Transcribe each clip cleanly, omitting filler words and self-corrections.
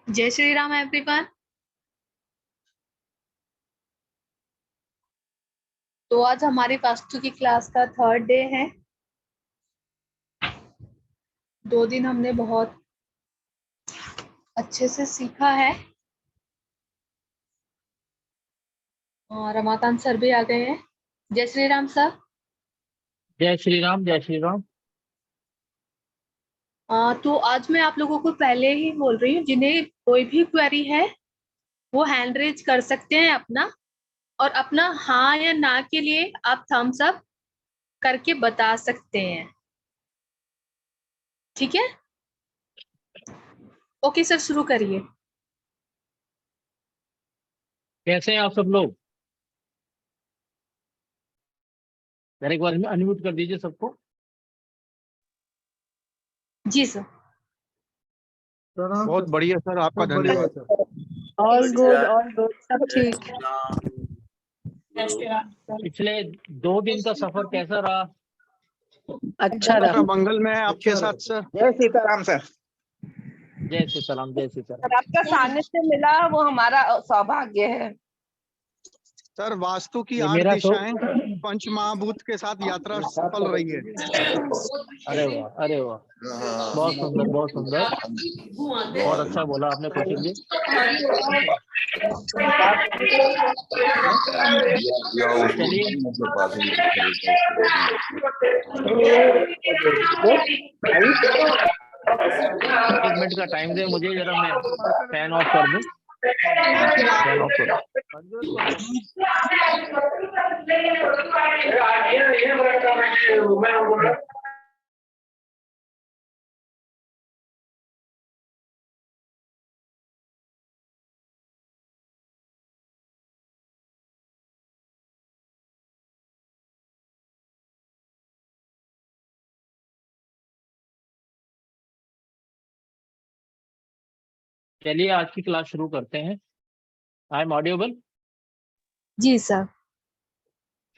जय श्री राम एवरीवन। तो आज हमारी वास्तु की क्लास का थर्ड डे है। 2 दिन हमने बहुत अच्छे से सीखा है और रमाकांत सर भी आ गए हैं। जय श्री राम सर। जय श्री राम, जय श्री राम। तो आज मैं आप लोगों को पहले ही बोल रही हूँ, जिन्हें कोई भी क्वेरी है वो हैंड रेज कर सकते हैं अपना, और अपना हाँ या ना के लिए आप थम्स अप करके बता सकते हैं। ठीक है, ओके सर, शुरू करिए। कैसे हैं आप सब लोग? मेरे एक बार अनम्यूट कर दीजिए सबको। जी सर। बहुत बढ़िया सर, आपका धन्यवाद सर। ऑल गुड सब ठीक। पिछले 2 दिन का सफर कैसा रहा? अच्छा रहा। मंगल में है आपके साथ सर। जय सीताराम सर। जय सीताराम, जय सीताराम। सर आपका सानिध्य मिला वो हमारा सौभाग्य है। सर वास्तु की ये 8 मेरा दिशाएं पंच महाभूत के साथ यात्रा सफल रही है। अरे वाह, अरे वाह, बहुत सुंदर, बहुत सुंदर, बहुत अच्छा बोला आपने कौशल जी। चलिए, एक मिनट का टाइम दे मुझे, जरा मैं फैन ऑफ कर दूं। फैन ऑफ कर। चलिए आज की क्लास शुरू करते हैं। I am audible? जी सर।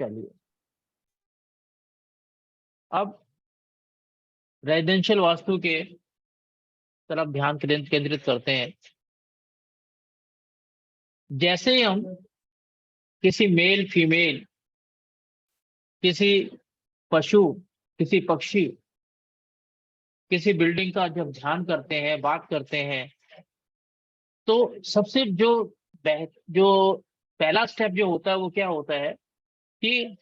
चलिए, अब रेजिडेंशियल वास्तु के तरफ ध्यान केंद्रित करते हैं। जैसे ही हम किसी मेल फीमेल, किसी पशु, किसी पक्षी, किसी बिल्डिंग का जब ध्यान करते हैं, बात करते हैं, तो सबसे जो पहला स्टेप जो होता है वो क्या होता है कि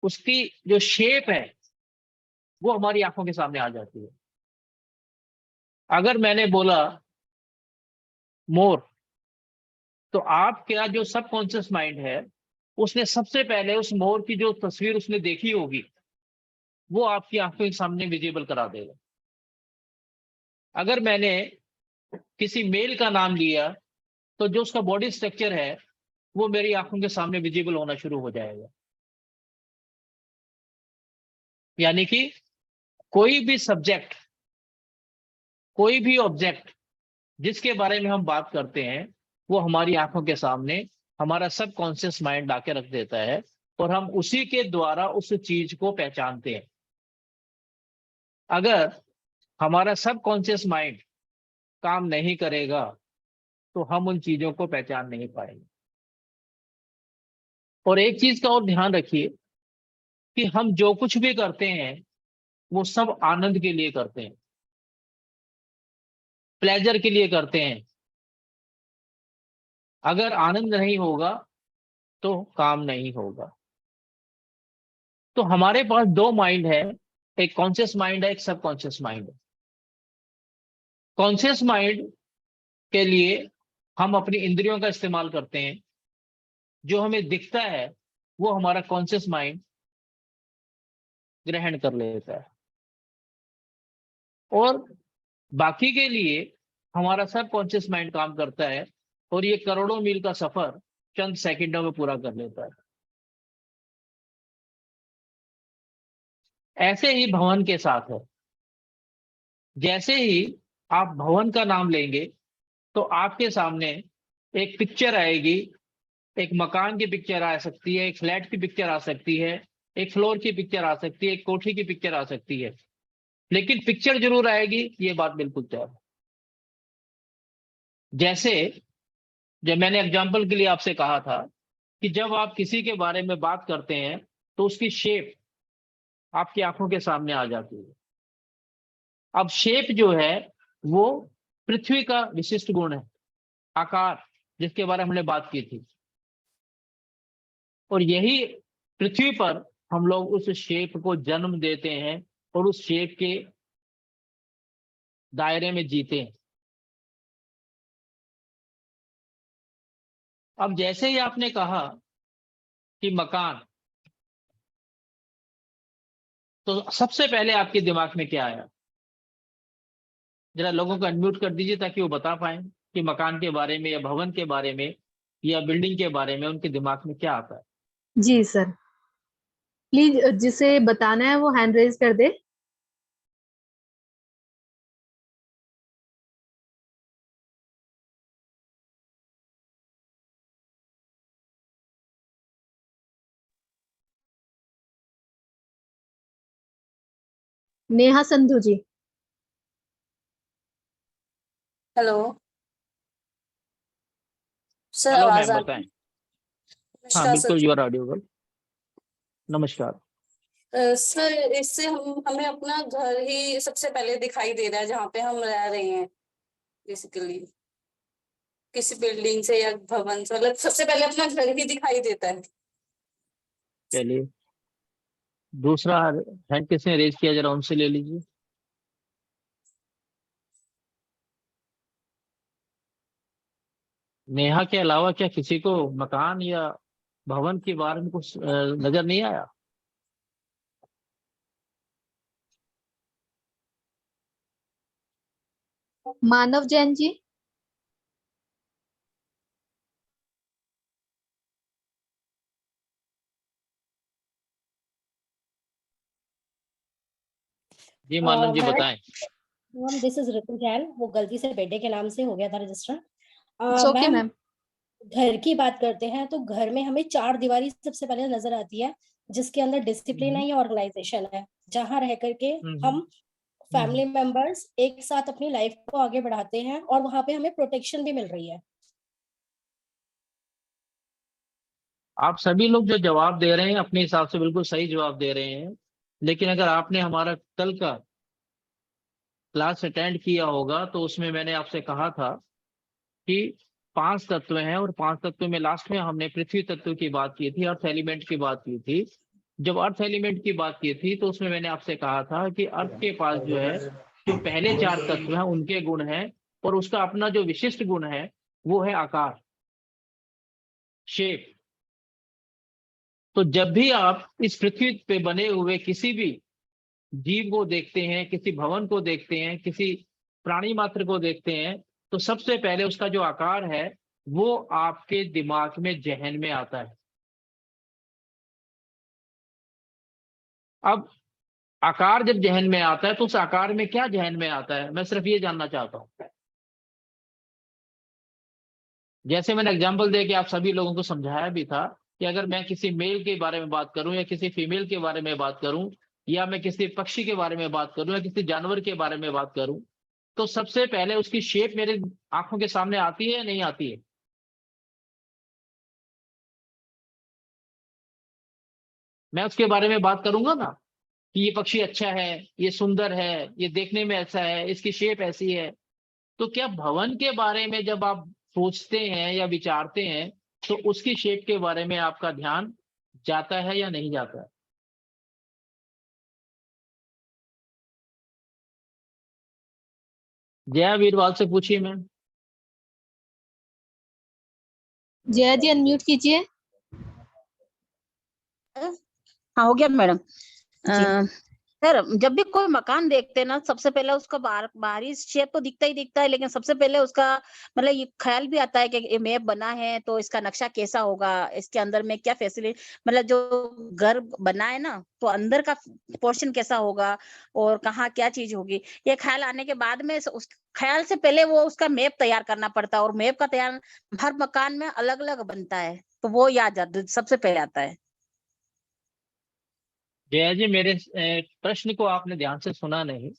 उसकी जो शेप है वो हमारी आंखों के सामने आ जाती है। अगर मैंने बोला मोर, तो आपका जो सबकॉन्शियस माइंड है उसने सबसे पहले उस मोर की जो तस्वीर उसने देखी होगी वो आपकी आंखों के सामने विजिबल करा देगा। अगर मैंने किसी मेल का नाम लिया तो जो उसका बॉडी स्ट्रक्चर है वो मेरी आंखों के सामने विजिबल होना शुरू हो जाएगा। यानी कि कोई भी सब्जेक्ट, कोई भी ऑब्जेक्ट जिसके बारे में हम बात करते हैं वो हमारी आंखों के सामने हमारा सबकॉन्शियस माइंड लाके रख देता है और हम उसी के द्वारा उस चीज को पहचानते हैं। अगर हमारा सबकॉन्शियस माइंड काम नहीं करेगा तो हम उन चीजों को पहचान नहीं पाएंगे। और एक चीज का और ध्यान रखिए कि हम जो कुछ भी करते हैं वो सब आनंद के लिए करते हैं, प्लेजर के लिए करते हैं। अगर आनंद नहीं होगा तो काम नहीं होगा। तो हमारे पास 2 माइंड है, एक कॉन्शियस माइंड है, एक सबकॉन्शियस माइंड है। कॉन्शियस माइंड के लिए हम अपनी इंद्रियों का इस्तेमाल करते हैं। जो हमें दिखता है वो हमारा कॉन्शियस माइंड ग्रहण कर लेता है, और बाकी के लिए हमारा सबकॉन्शियस माइंड काम करता है और ये करोड़ों मील का सफर चंद सेकंडों में पूरा कर लेता है। ऐसे ही भवन के साथ है। जैसे ही आप भवन का नाम लेंगे तो आपके सामने एक पिक्चर आएगी। एक मकान की पिक्चर आ सकती है, एक फ्लैट की पिक्चर आ सकती है, एक फ्लोर की पिक्चर आ सकती है, एक कोठी की पिक्चर आ सकती है, लेकिन पिक्चर जरूर आएगी, ये बात बिल्कुल तय है। जैसे जब मैंने एग्जाम्पल के लिए आपसे कहा था कि जब आप किसी के बारे में बात करते हैं तो उसकी शेप आपकी आंखों के सामने आ जाती है। अब शेप जो है वो पृथ्वी का विशिष्ट गुण है, आकार, जिसके बारे में हमने बात की थी। और यही पृथ्वी पर हम लोग उस शेप को जन्म देते हैं और उस शेप के दायरे में जीते हैं। अब जैसे ही आपने कहा कि मकान, तो सबसे पहले आपके दिमाग में क्या आया? जरा लोगों को अनम्यूट कर दीजिए ताकि वो बता पाए कि मकान के बारे में या भवन के बारे में या बिल्डिंग के बारे में उनके दिमाग में क्या आता है। जी सर, प्लीज जिसे बताना है वो हैंड रेज कर दे। Neha Sandhu ji. Hello sir, hello आवाज मैम, आ बताएं। रही है? हाँ नमस्कार सर बिल्कुल, जी। You are audible. नमस्कार। सर, इससे हमें अपना घर ही सबसे पहले दिखाई दे रहा है जहाँ पे हम रह रहे हैं। बेसिकली किसी बिल्डिंग से या भवन से, मतलब सबसे पहले अपना घर ही दिखाई देता है। चलिए, दूसरा हैंड किसने रेज किया, जरा उनसे ले लीजिए। नेहा के अलावा क्या किसी को मकान या भवन के बारे में कुछ नजर नहीं आया? मानव जैन जी। जी मानव जी, मैम, बताएं। दिस इज ऋतु जैन। वो गलती से बेटे के नाम से हो गया था register. It's okay ma'am, ma'am. घर की बात करते हैं तो घर में हमें चार दीवारी सबसे पहले नजर आती है, जिसके अंदर डिसिप्लिन है या ऑर्गेनाइजेशन है, जहां रह करके हम फैमिली मेंबर्स एक साथ अपनी लाइफ को आगे बढ़ाते हैं और वहां पे हमें प्रोटेक्शन भी मिल रही है। आप सभी लोग जो जवाब दे रहे हैं अपने हिसाब से बिल्कुल सही जवाब दे रहे हैं, लेकिन अगर आपने हमारा कल का क्लास अटेंड किया होगा तो उसमें मैंने आपसे कहा था कि 5 तत्व हैं और 5 तत्व में लास्ट में हमने पृथ्वी तत्व की बात की थी, अर्थ एलिमेंट की बात की थी। जब अर्थ एलिमेंट की बात की थी तो उसमें मैंने आपसे कहा था कि अर्थ के पास जो है, जो पहले 4 तत्व हैं उनके गुण हैं और उसका अपना जो विशिष्ट गुण है वो है आकार, शेप। तो जब भी आप इस पृथ्वी पे बने हुए किसी भी जीव को देखते हैं, किसी भवन को देखते हैं, किसी प्राणी मात्र को देखते हैं, तो सबसे पहले उसका जो आकार है वो आपके दिमाग में, जहन में आता है। अब आकार जब जहन में आता है तो उस आकार में क्या जहन में आता है, मैं सिर्फ ये जानना चाहता हूं। जैसे मैंने एग्जाम्पल दे के आप सभी लोगों को समझाया भी था कि अगर मैं किसी मेल के बारे में बात करूं या किसी फीमेल के बारे में बात करूं या मैं किसी पक्षी के बारे में बात करूं या किसी जानवर के बारे में बात करूं, तो सबसे पहले उसकी शेप मेरे आंखों के सामने आती है या नहीं आती है? मैं उसके बारे में बात करूंगा ना कि ये पक्षी अच्छा है, ये सुंदर है, ये देखने में ऐसा है, इसकी शेप ऐसी है। तो क्या भवन के बारे में जब आप सोचते हैं या विचारते हैं तो उसकी शेप के बारे में आपका ध्यान जाता है या नहीं जाता है? जया वीरवाल से पूछिए मैम। जया जी अनम्यूट कीजिए। हाँ, हो गया मैडम। जी। सर, जब भी कोई मकान देखते हैं ना, सबसे पहले उसका बाहरी शेप तो दिखता ही दिखता है, लेकिन सबसे पहले उसका मतलब ये ख्याल भी आता है कि ये मैप बना है तो इसका नक्शा कैसा होगा, इसके अंदर में क्या फैसिलिटी, मतलब जो घर बना है ना तो अंदर का पोर्शन कैसा होगा और कहाँ क्या चीज होगी, ये ख्याल आने के बाद में उस ख्याल से पहले वो उसका मैप तैयार करना पड़ता है। और मैप का तैयार हर मकान में अलग अलग बनता है, तो वो याद सबसे पहले आता है। जया जी, मेरे प्रश्न को आपने ध्यान से सुना नहीं।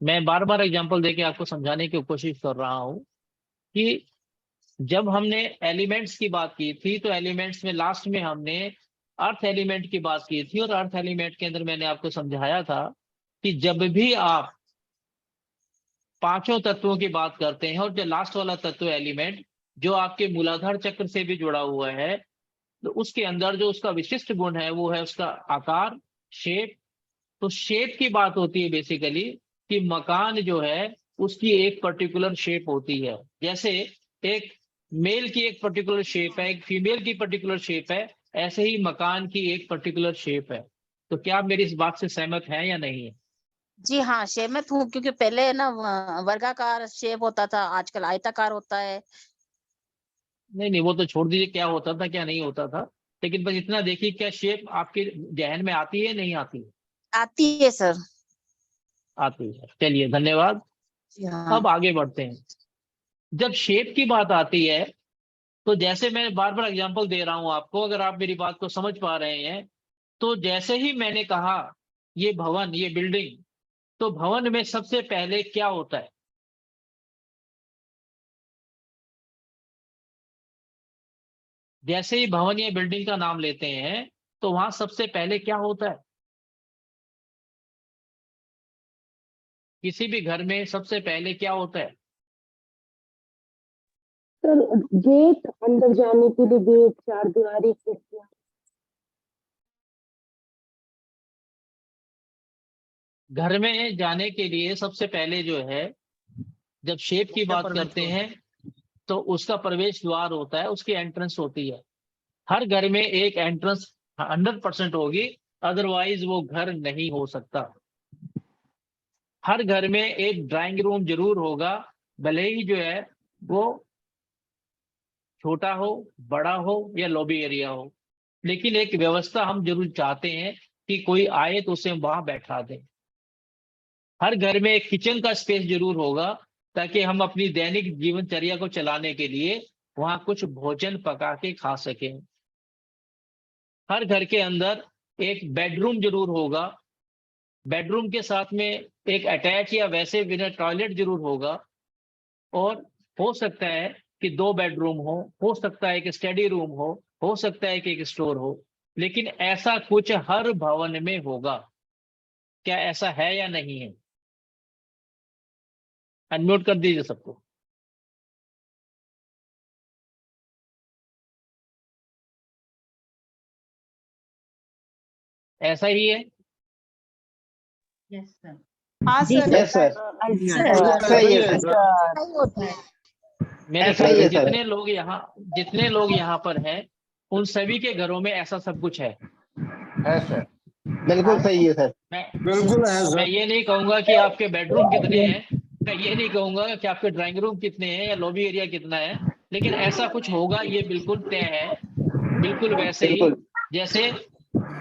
मैं बार बार एग्जांपल देके आपको समझाने की कोशिश कर रहा हूं कि जब हमने एलिमेंट्स की बात की थी तो एलिमेंट्स में लास्ट में हमने अर्थ एलिमेंट की बात की थी, और अर्थ एलिमेंट के अंदर मैंने आपको समझाया था कि जब भी आप पांचों तत्वों की बात करते हैं और जो लास्ट वाला तत्व एलिमेंट जो आपके मूलाधार चक्र से भी जुड़ा हुआ है, तो उसके अंदर जो उसका विशिष्ट गुण है वो है उसका आकार, शेप। तो शेप की बात होती है बेसिकली कि मकान जो है उसकी एक पर्टिकुलर शेप होती है। जैसे एक मेल की एक पर्टिकुलर शेप है, एक फीमेल की पर्टिकुलर शेप है, ऐसे ही मकान की एक पर्टिकुलर शेप है। तो क्या आप मेरी इस बात से सहमत हैं या नहीं है? जी हाँ, सहमत हूँ, क्योंकि पहले ना वर्गाकार शेप होता था, आजकल आयताकार होता है। नहीं नहीं, वो तो छोड़ दीजिए क्या होता था क्या नहीं होता था, लेकिन बस इतना देखिए क्या शेप आपके जहन में आती है नहीं आती है? आती है सर। आती है, चलिए धन्यवाद। जी हाँ। अब आगे बढ़ते हैं। जब शेप की बात आती है तो जैसे मैं बार बार एग्जांपल दे रहा हूं आपको, अगर आप मेरी बात को समझ पा रहे हैं तो जैसे ही मैंने कहा ये भवन, ये बिल्डिंग, तो भवन में सबसे पहले क्या होता है? जैसे ही भवन या बिल्डिंग का नाम लेते हैं तो वहां सबसे पहले क्या होता है? किसी भी घर में सबसे पहले क्या होता है? सर गेट, अंदर जाने के लिए गेट, चार दीवारी, खिड़कियां। घर में जाने के लिए सबसे पहले जो है, जब शेप की बात करते हैं तो उसका प्रवेश द्वार होता है, उसकी एंट्रेंस होती है। हर घर में एक एंट्रेंस 100% होगी, अदरवाइज वो घर नहीं हो सकता। हर घर में एक ड्राइंग रूम जरूर होगा, भले ही जो है वो छोटा हो, बड़ा हो या लॉबी एरिया हो, लेकिन एक व्यवस्था हम जरूर चाहते हैं कि कोई आए तो उसे हम वहां बैठा दें। हर घर में एक किचन का स्पेस जरूर होगा ताकि हम अपनी दैनिक जीवनचर्या को चलाने के लिए वहां कुछ भोजन पका के खा सकें। हर घर के अंदर एक बेडरूम जरूर होगा, बेडरूम के साथ में एक अटैच या वैसे बिना टॉयलेट जरूर होगा, और हो सकता है कि 2 बेडरूम हो सकता है कि स्टडी रूम हो सकता है कि एक स्टोर हो, लेकिन ऐसा कुछ हर भवन में होगा। क्या ऐसा है या नहीं है? अनम्यूट कर दीजिए सबको। ऐसा ही है? हाँ जी सर। सर। सही होता है। मेरे ऐसा ही ख्याल है से सर। जितने लोग यहाँ पर हैं उन सभी के घरों में ऐसा सब कुछ है। है सर, बिल्कुल सही है सर। बिल्कुल है मैं सर। ये नहीं कहूंगा कि आपके बेडरूम कितने हैं, मैं ये नहीं कहूंगा कि आपके ड्राइंग रूम कितने हैं या लॉबी एरिया कितना है, लेकिन ऐसा कुछ होगा, ये बिल्कुल तय है। बिल्कुल वैसे ही बिल्कुल जैसे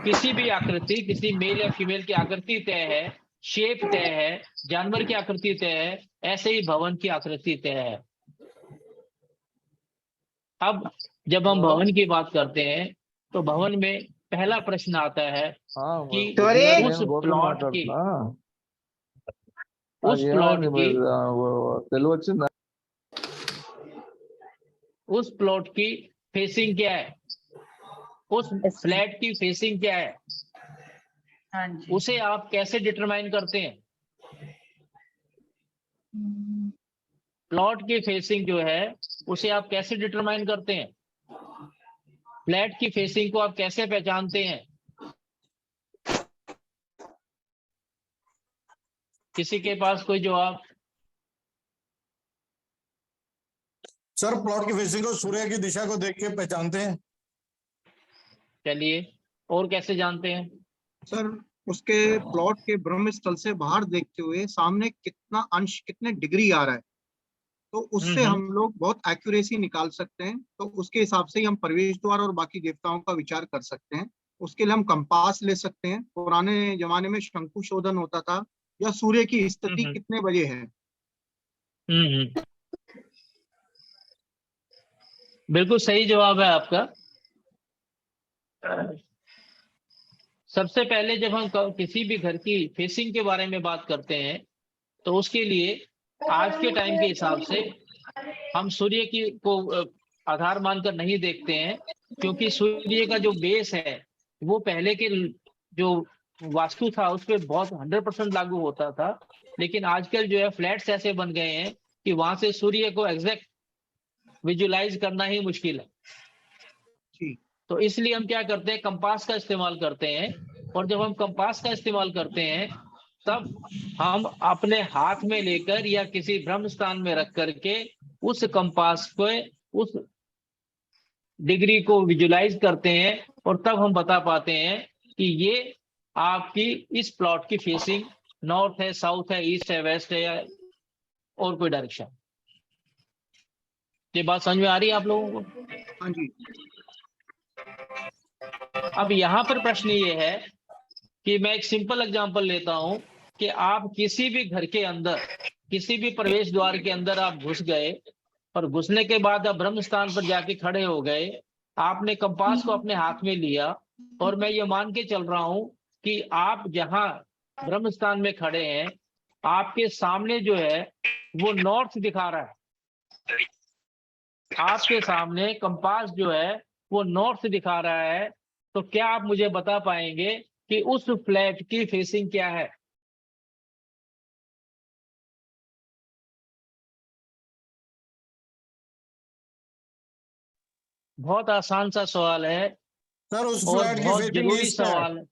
किसी भी आकृति, किसी मेल या फीमेल की आकृति तय है, शेप तय है, जानवर की आकृति तय है, ऐसे ही भवन की आकृति तय है। अब जब हम भवन की बात करते हैं तो भवन में पहला प्रश्न आता है कि उस प्लॉट की उस प्लॉट की फेसिंग क्या है, उस फ्लैट की फेसिंग क्या है, उसे आप कैसे डिटरमाइन करते हैं? प्लॉट की फेसिंग जो है उसे आप कैसे डिटरमाइन करते हैं? फ्लैट की फेसिंग को आप कैसे पहचानते हैं? किसी के पास कोई जवाब? सर प्लॉट की फेसिंग को सूर्य की दिशा को देख के पहचानते हैं। चलिए, और कैसे जानते हैं? सर उसके प्लॉट के ब्रह्म स्थल से बाहर देखते हुए सामने कितना अंश, कितने डिग्री आ रहा है, तो उससे हम लोग बहुत एक्यूरेसी निकाल सकते हैं। तो उसके हिसाब से ही हम प्रवेश द्वार और बाकी देवताओं का विचार कर सकते हैं। उसके लिए हम कंपास ले सकते हैं। पुराने जमाने में शंकु शोधन होता था, या सूर्य की स्थिति कितने बजे है। बिल्कुल सही जवाब है आपका। सबसे पहले जब हम किसी भी घर की फेसिंग के बारे में बात करते हैं तो उसके लिए आज के टाइम के हिसाब से हम सूर्य की को आधार मानकर नहीं देखते हैं, क्योंकि सूर्य का जो बेस है वो पहले के जो वास्तु था उस पर बहुत 100% लागू होता था, लेकिन आजकल जो है फ्लैट्स ऐसे बन गए हैं कि वहां से सूर्य को एग्जैक्ट विजुलाइज करना ही मुश्किल है। तो इसलिए हम क्या करते हैं, कंपास का इस्तेमाल करते हैं। और जब हम कंपास का इस्तेमाल करते हैं तब हम अपने हाथ में लेकर या किसी ब्रह्म स्थान में रख करके उस कंपास को, उस डिग्री को विजुलाइज करते हैं, और तब हम बता पाते हैं कि ये आपकी इस प्लॉट की फेसिंग नॉर्थ है, साउथ है, ईस्ट है, वेस्ट है, या और कोई डायरेक्शन। ये बात समझ में आ रही है आप लोगों को? हाँ जी। अब यहाँ पर प्रश्न ये है कि मैं एक सिंपल एग्जांपल लेता हूं कि आप किसी भी घर के अंदर, किसी भी प्रवेश द्वार के अंदर आप घुस गए, और घुसने के बाद आप ब्रह्म स्थान पर जाके खड़े हो गए, आपने कंपास को अपने हाथ में लिया, और मैं ये मान के चल रहा हूं कि आप जहां ब्रह्म स्थान में खड़े हैं आपके सामने जो है वो नॉर्थ दिखा रहा है। आपके सामने कंपास जो है वो नॉर्थ दिखा रहा है, तो क्या आप मुझे बता पाएंगे कि उस फ्लैट की फेसिंग क्या है? बहुत आसान सा सवाल है सर उस और फ्लैट की बहुत फेसिंग जरूरी ईस्ट है। सवाल है।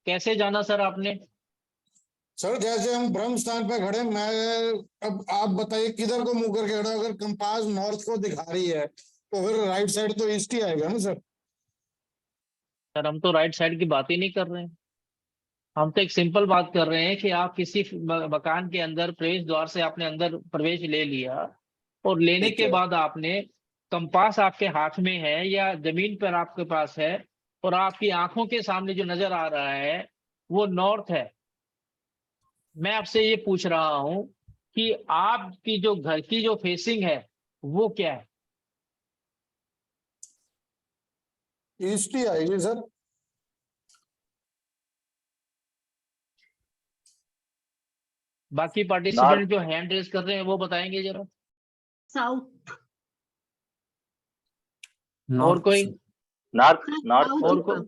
कैसे जाना सर आपने? सर जैसे हम ब्रह्म स्थान पे खड़े, मैं अब आप बताइए किधर को मुंह करके खड़ा? अगर कंपास नॉर्थ को दिखा रही है तो फिर राइट साइड तो ईस्ट ही आएगा ना सर। सर हम तो राइट साइड की बात ही नहीं कर रहे हैं, हम तो एक सिंपल बात कर रहे हैं कि आप किसी मकान के अंदर प्रवेश द्वार से आपने अंदर प्रवेश ले लिया, और लेने ठीक के है। बाद आपने कंपास आपके हाथ में है या जमीन पर आपके पास है, और आपकी आंखों के सामने जो नजर आ रहा है वो नॉर्थ है। मैं आपसे ये पूछ रहा हूं कि आपकी जो घर की जो फेसिंग है वो क्या है? ईस्ट ही आएगी सर। बाकी पार्टिसिपेंट जो हैंड रेज कर रहे हैं वो बताएंगे जरा। साउथ। और कोई? नॉर्थ। नॉर्थ। और कोई?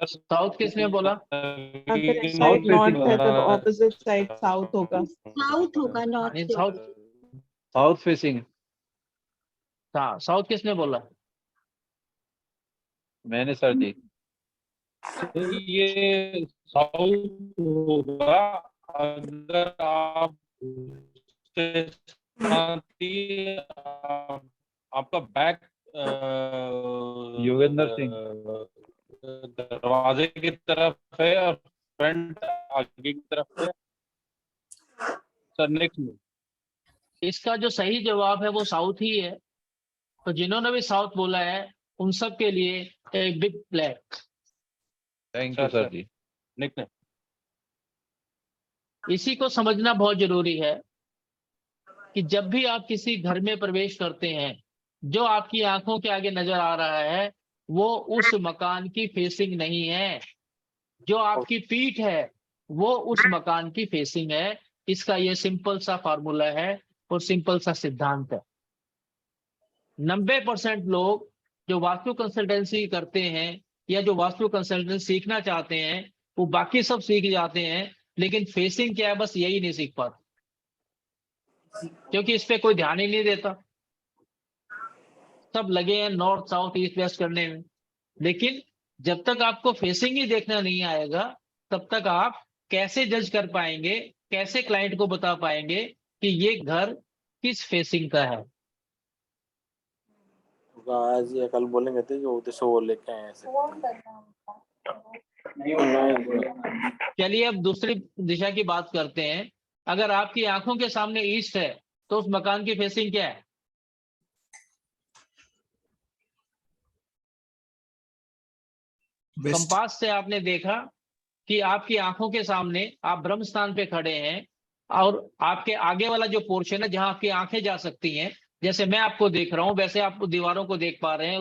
साउथ किसने बोला? साउथ नॉर्थ है तो ऑपोजिट साइड साउथ होगा। साउथ होगा, नॉर्थ। South, south facing. हाँ साउथ किसने बोला? मैंने सर जी। तो ये साउथ होगा अगर आप आपका बैक योगेंद्र सिंह दरवाजे की तरफ है और फ्रंट आगे की तरफ है। Sir next. इसका जो सही जवाब है वो साउथ ही है। तो जिन्होंने भी साउथ बोला है उन सब के लिए एक big clap. Thank you sir जी। नेक्स्ट। इसी को समझना बहुत जरूरी है कि जब भी आप किसी घर में प्रवेश करते हैं, जो आपकी आंखों के आगे नजर आ रहा है वो उस मकान की फेसिंग नहीं है। जो आपकी पीठ है वो उस मकान की फेसिंग है। इसका ये सिंपल सा फार्मूला है और सिंपल सा सिद्धांत है। 90% लोग जो वास्तु कंसल्टेंसी करते हैं या जो वास्तु कंसल्टेंसी सीखना चाहते हैं वो बाकी सब सीख जाते हैं, लेकिन फेसिंग क्या है बस यही नहीं सीख पाते, क्योंकि इस पे कोई ध्यान ही नहीं देता। सब लगे हैं नॉर्थ साउथ ईस्ट वेस्ट करने में, लेकिन जब तक आपको फेसिंग ही देखना नहीं आएगा तब तक आप कैसे जज कर पाएंगे, कैसे क्लाइंट को बता पाएंगे कि ये घर किस फेसिंग का है। आज या कल बोलेंगे थे जो उद्देश्य वो लेके आए ऐसे। चलिए अब दूसरी दिशा की बात करते हैं। अगर आपकी आंखों के सामने ईस्ट है तो उस मकान की फेसिंग क्या है? कंपास से आपने देखा कि आपकी आंखों के सामने आप ब्रह्म स्थान पे खड़े हैं, और आपके आगे वाला जो पोर्शन है जहां आपकी आंखें जा सकती हैं, जैसे मैं आपको देख रहा हूं वैसे आप दीवारों को देख पा रहे हैं,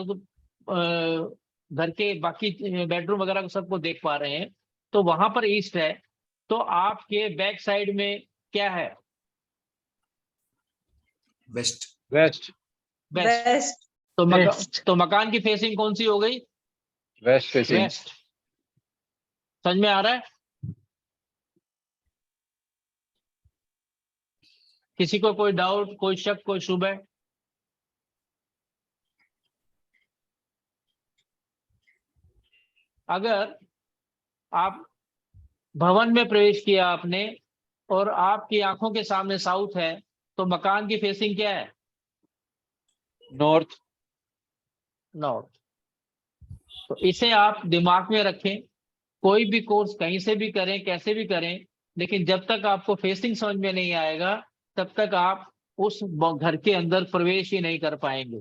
घर के बाकी बेडरूम वगैरह को सबको देख पा रहे हैं, तो वहां पर ईस्ट है। तो आपके बैक साइड में क्या है? वेस्ट। वेस्ट। वेस्ट। तो मकान की फेसिंग कौन सी हो गई? Waste facing. वेस्ट। समझ में आ रहा है? किसी को कोई डाउट, कोई शक, कोई शुभ है? अगर आप भवन में प्रवेश किया आपने और आपकी आंखों के सामने साउथ है, तो मकान की फेसिंग क्या है? नॉर्थ। नॉर्थ। तो इसे आप दिमाग में रखें। कोई भी कोर्स कहीं से भी करें, कैसे भी करें, लेकिन जब तक आपको फेसिंग समझ में नहीं आएगा तब तक आप उस घर के अंदर प्रवेश ही नहीं कर पाएंगे।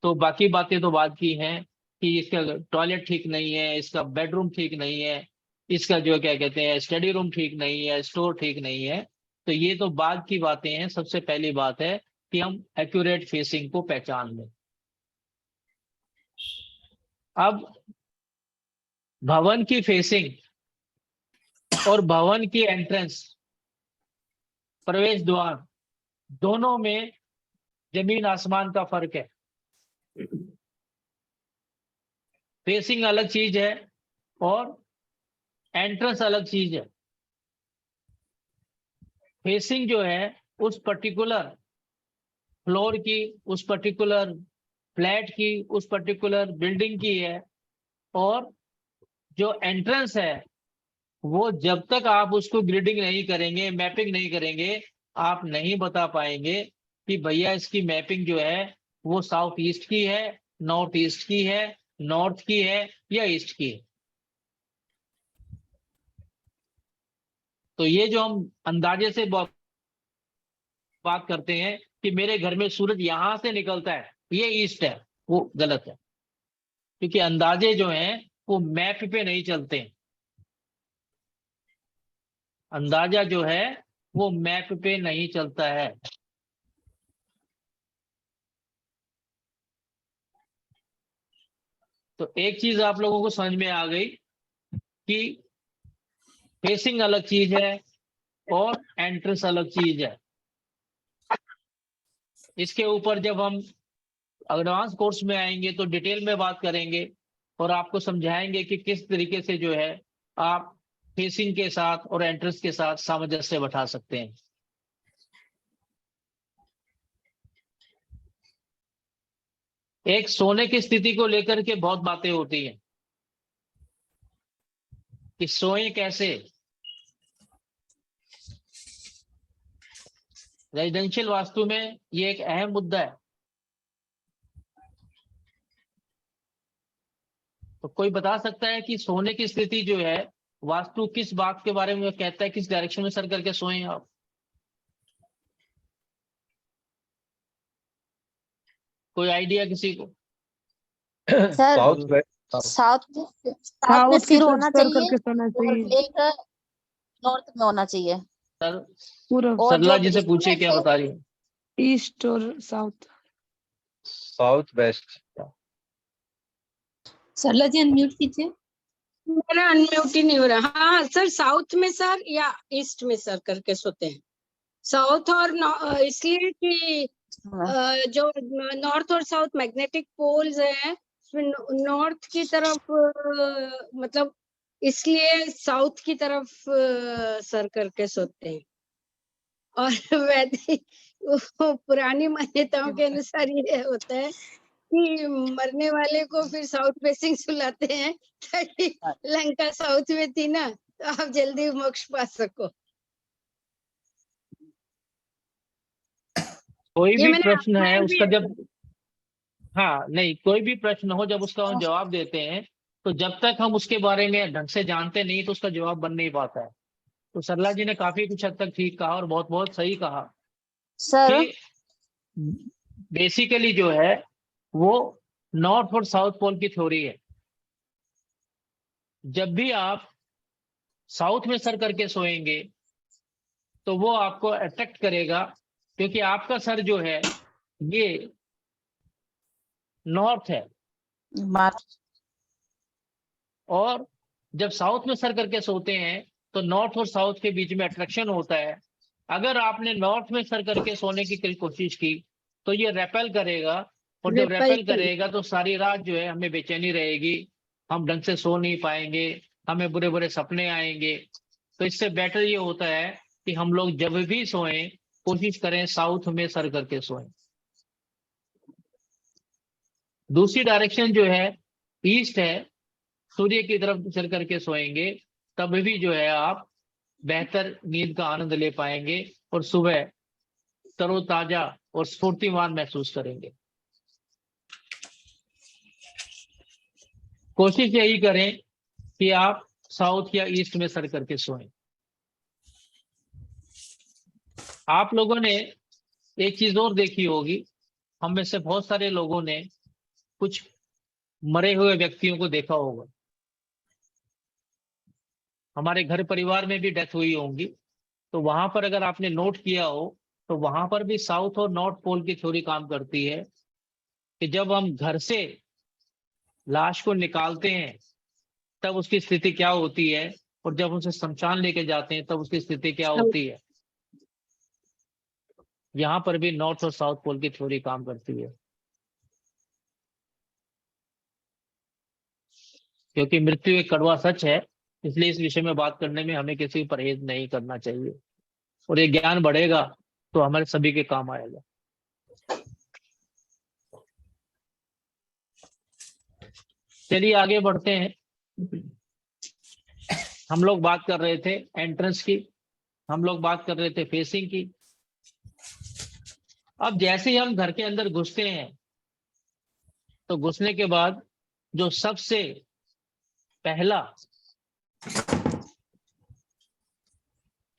तो बाकी बातें तो बात की हैं कि इसका टॉयलेट ठीक नहीं है, इसका बेडरूम ठीक नहीं है, इसका जो क्या कहते हैं स्टडी रूम ठीक नहीं है, स्टोर ठीक नहीं है, तो ये तो बाद की बातें हैं। सबसे पहली बात है कि हम एक्यूरेट फेसिंग को पहचान लें। अब भवन की फेसिंग और भवन की एंट्रेंस, प्रवेश द्वार, दोनों में जमीन आसमान का फर्क है। फेसिंग अलग चीज है और एंट्रेंस अलग चीज है। फेसिंग जो है उस पर्टिकुलर फ्लोर की, उस पर्टिकुलर फ्लैट की, उस पर्टिकुलर बिल्डिंग की है, और जो एंट्रेंस है वो जब तक आप उसको ग्रिडिंग नहीं करेंगे, मैपिंग नहीं करेंगे, आप नहीं बता पाएंगे कि भैया इसकी मैपिंग जो है वो साउथ ईस्ट की है, नॉर्थ ईस्ट की है, नॉर्थ की है या ईस्ट की है। तो ये जो हम अंदाजे से बात करते हैं कि मेरे घर में सूरज यहां से निकलता है, ये ईस्ट है, वो गलत है, क्योंकि अंदाजे जो हैं वो मैप पे नहीं चलते हैं। अंदाजा जो है वो मैप पे नहीं चलता है। तो एक चीज आप लोगों को समझ में आ गई कि फेसिंग अलग चीज है और एंट्रेंस अलग चीज है। इसके ऊपर जब हम एडवांस कोर्स में आएंगे तो डिटेल में बात करेंगे और आपको समझाएंगे कि किस तरीके से जो है आप फेसिंग के साथ और एंट्रेंस के साथ सामंजस्य बैठा सकते हैं। एक सोने की स्थिति को लेकर के बहुत बातें होती हैं कि सोए कैसे। रेजिडेंशियल वास्तु में ये एक अहम मुद्दा है। तो कोई बता सकता है कि सोने की स्थिति जो है वास्तु किस बात के बारे में कहता है, किस डायरेक्शन में सर करके सोए आप? कोई आइडिया किसी को? साउथ में सिर होना चाहिए और एक नॉर्थ में होना चाहिए। सर पूर्व। सरला जी से पूछिए क्या बता रही है। ईस्ट और south. South west. Sarla ji unmute कीजिए। मेरा अनम्यूट ही नहीं हो रहा। हाँ सर, साउथ में सर या ईस्ट में सर करके सोते हैं। साउथ और इसलिए कि जो नॉर्थ और साउथ मैग्नेटिक पोल्स हैं, नॉर्थ की तरफ मतलब इसलिए साउथ की तरफ सर करके सोते हैं। और वैदिक पुरानी मान्यताओं के अनुसार ये होता है कि मरने वाले को फिर साउथ फेसिंग सुलाते हैं ताकि लंका साउथ में थी ना, तो आप जल्दी मोक्ष पा सको। कोई भी प्रश्न है उसका जब नहीं कोई भी प्रश्न हो जब उसका हम जवाब देते हैं तो जब तक हम उसके बारे में ढंग से जानते नहीं तो उसका जवाब बन नहीं पाता है। तो सरला जी ने काफी कुछ हद तक ठीक कहा और बहुत बहुत सही कहा सर कि बेसिकली जो है वो नॉर्थ और साउथ पोल की थ्योरी है। जब भी आप साउथ में सर करके सोएंगे तो वो आपको अट्रैक्ट करेगा, क्योंकि आपका सर जो है ये नॉर्थ है और जब साउथ में सर करके सोते हैं तो नॉर्थ और साउथ के बीच में अट्रैक्शन होता है। अगर आपने नॉर्थ में सर करके सोने की कोशिश की तो ये रेपेल करेगा, और जब रेपेल करेगा तो सारी रात जो है हमें बेचैनी रहेगी, हम ढंग से सो नहीं पाएंगे, हमें बुरे बुरे सपने आएंगे। तो इससे बेटर ये होता है कि हम लोग जब भी सोएं कोशिश करें साउथ में सर करके सोएं। दूसरी डायरेक्शन जो है ईस्ट है, सूर्य की तरफ सर करके सोएंगे तब भी जो है आप बेहतर नींद का आनंद ले पाएंगे और सुबह तरोताजा और स्फूर्तिमान महसूस करेंगे। कोशिश यही करें कि आप साउथ या ईस्ट में सर करके सोएं। आप लोगों ने एक चीज और देखी होगी, हम में से बहुत सारे लोगों ने कुछ मरे हुए व्यक्तियों को देखा होगा। हमारे घर परिवार में भी डेथ हुई होंगी, तो वहां पर अगर आपने नोट किया हो तो वहां पर भी साउथ और नॉर्थ पोल की थ्योरी काम करती है कि जब हम घर से लाश को निकालते हैं तब उसकी स्थिति क्या होती है, और जब उसे शमशान लेके जाते हैं तब उसकी स्थिति क्या होती है। यहाँ पर भी नॉर्थ और साउथ पोल की थ्योरी काम करती है, क्योंकि मृत्यु एक कड़वा सच है, इसलिए इस विषय में बात करने में हमें किसी परहेज नहीं करना चाहिए, और ये ज्ञान बढ़ेगा तो हमारे सभी के काम आएगा। चलिए आगे बढ़ते हैं। हम लोग बात कर रहे थे एंट्रेंस की, हम लोग बात कर रहे थे फेसिंग की। अब जैसे ही हम घर के अंदर घुसते हैं तो घुसने के बाद जो सबसे पहला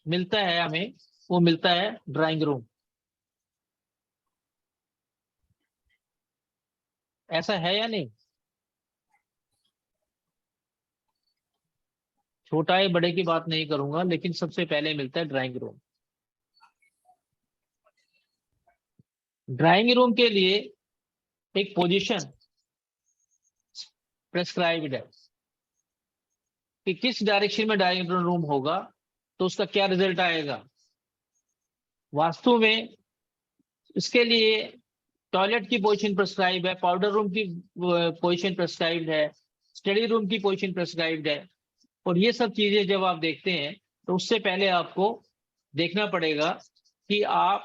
मिलता है हमें, वो मिलता है ड्राइंग रूम। ऐसा है या नहीं? छोटा है बड़े की बात नहीं करूंगा, लेकिन सबसे पहले मिलता है ड्राइंग रूम। ड्राइंग रूम के लिए एक पोजीशन प्रेस्क्राइब्ड है कि किस डायरेक्शन में ड्राइंग रूम होगा तो उसका क्या रिजल्ट आएगा। वास्तु में इसके लिए टॉयलेट की पोजीशन प्रेस्क्राइब है, पाउडर रूम की पोजीशन प्रेस्क्राइब्ड है, स्टडी रूम की पोजीशन प्रेस्क्राइब्ड है। और ये सब चीजें जब आप देखते हैं तो उससे पहले आपको देखना पड़ेगा कि आप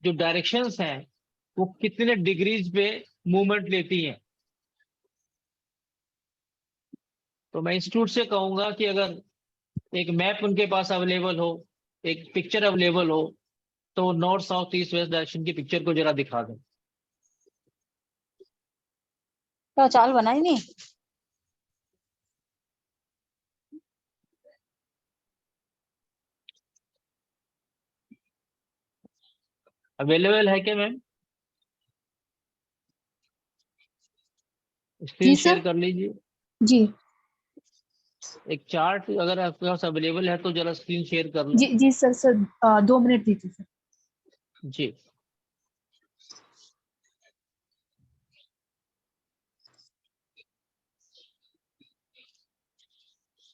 जो डायरेक्शंस हैं वो कितने डिग्रीज पे मूवमेंट लेती हैं। तो मैं इंस्टीट्यूट से कहूंगा कि अगर एक मैप उनके पास अवेलेबल हो, एक पिक्चर अवेलेबल हो, तो north south east west direction की पिक्चर को जरा दिखा दें। तो चाल बनाई नहीं। अवेलेबल है क्या मैम? स्क्रीन शेयर कर लीजिए जी एक चार्ट, अगर आपके पास अवेलेबल है तो जरा स्क्रीन शेयर कर लो। जी सर 2 मिनट दीजिए सर। जी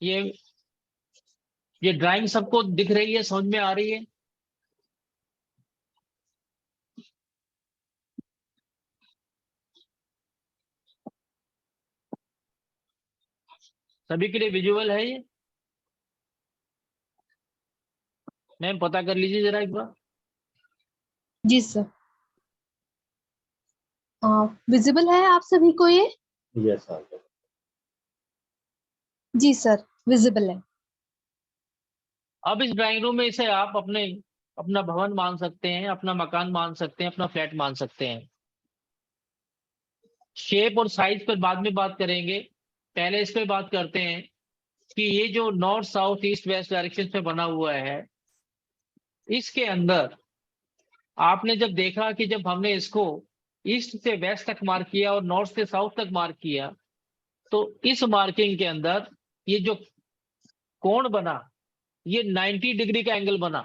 ये ड्राइंग सबको दिख रही है, समझ में आ रही है? सभी के लिए विजुअल है ये? मैम पता कर लीजिए जरा एक बार। जी सर विजिबल है आप सभी को ये? Yes sir. जी सर विजिबल है। अब इस ड्राइंग रूम में इसे आप अपना भवन मान सकते हैं, अपना मकान मान सकते हैं, अपना फ्लैट मान सकते हैं। शेप और साइज पर बाद में बात करेंगे, पहले इस पे बात करते हैं कि ये जो north south east west direction में बना हुआ है, इसके अंदर आपने जब देखा कि जब हमने इसको ईस्ट से वेस्ट तक मार्क किया और नॉर्थ से साउथ तक मार्क किया, तो इस मार्किंग के अंदर ये जो कोण बना ये 90 डिग्री का एंगल बना।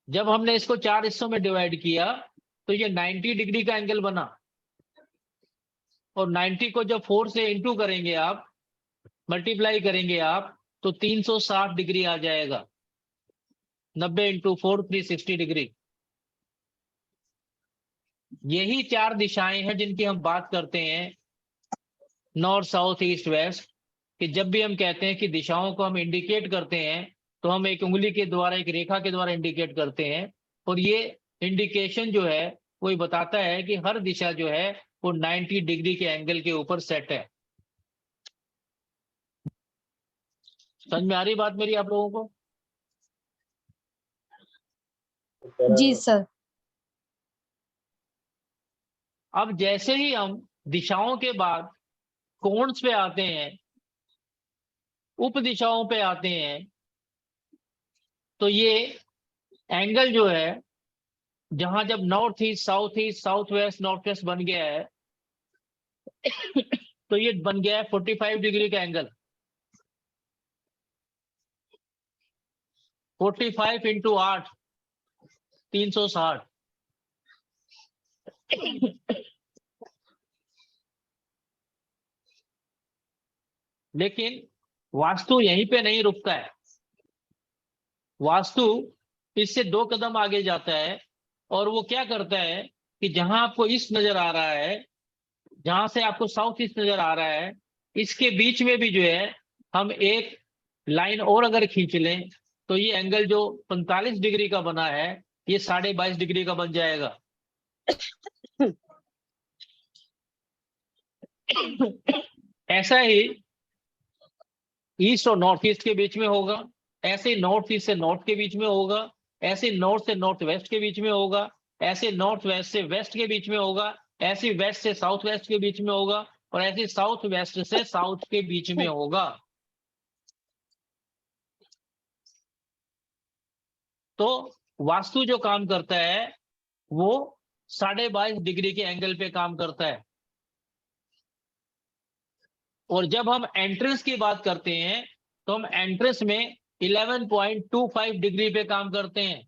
जब हमने इसको 4 हिस्सों में डिवाइड किया तो ये 90 डिग्री का एंगल बना। और 90 को जब 4 से इंटू करेंगे आप, मल्टीप्लाई करेंगे आप, तो 360 डिग्री आ जाएगा। 90 इंटू 4 360 डिग्री। यही 4 दिशाएं हैं जिनकी हम बात करते हैं, नॉर्थ साउथ ईस्ट वेस्ट, कि जब भी हम कहते हैं कि दिशाओं को हम इंडिकेट करते हैं तो हम एक उंगली के द्वारा, एक रेखा के द्वारा इंडिकेट करते हैं, और ये इंडिकेशन जो है वो ये बताता है कि हर दिशा जो है वो 90 डिग्री के एंगल के ऊपर सेट है। समझ में आ रही बात मेरी आप लोगों को? जी सर। अब जैसे ही हम दिशाओं के बाद कोणस पे आते हैं, उप दिशाओं पे आते हैं, तो ये एंगल जो है, जहां जब north east, south west, north west बन गया है, तो ये बन गया है 45 डिग्री का एंगल। 45 इंटू 8 360। लेकिन वास्तु यहीं पे नहीं रुकता है। वास्तु इससे 2 कदम आगे जाता है, और वो क्या करता है कि जहां आपको ईस्ट नजर आ रहा है, जहां से आपको साउथ ईस्ट नजर आ रहा है, इसके बीच में भी जो है हम एक लाइन और अगर खींच लें तो ये एंगल जो 45 डिग्री का बना है, ये 22.5 डिग्री का बन जाएगा। ऐसा ही ईस्ट और नॉर्थ ईस्ट के बीच में होगा, ऐसे नॉर्थ ईस्ट से नॉर्थ के बीच में होगा, ऐसे नॉर्थ से नॉर्थ वेस्ट के बीच में होगा, ऐसे नॉर्थ वेस्ट से वेस्ट के बीच में होगा, ऐसे वेस्ट से साउथ वेस्ट के बीच में होगा, और ऐसे साउथ वेस्ट से साउथ के बीच में होगा। तो वास्तु जो काम करता है वो 22.5 डिग्री के एंगल पे काम करता है। और जब हम एंट्रेंस की बात करते हैं तो हम एंट्रेंस में 11.25 डिग्री पे काम करते हैं।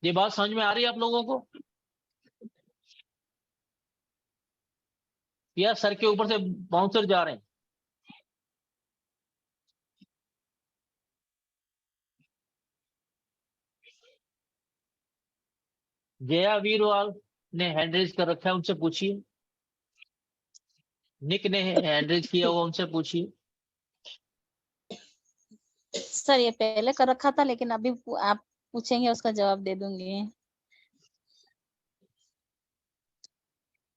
ये बात समझ में आ रही है आप लोगों को? या सर के ऊपर से बाउंसर जा रहे हैं? जया वीरवाल ने हैंड रेज कर रखा है, उनसे पूछिए। निक ने हैंड रेज किया हुआ, उनसे पूछिए। सर ये पहले कर रखा था, लेकिन अभी आप पूछेंगे उसका जवाब दे दूंगी।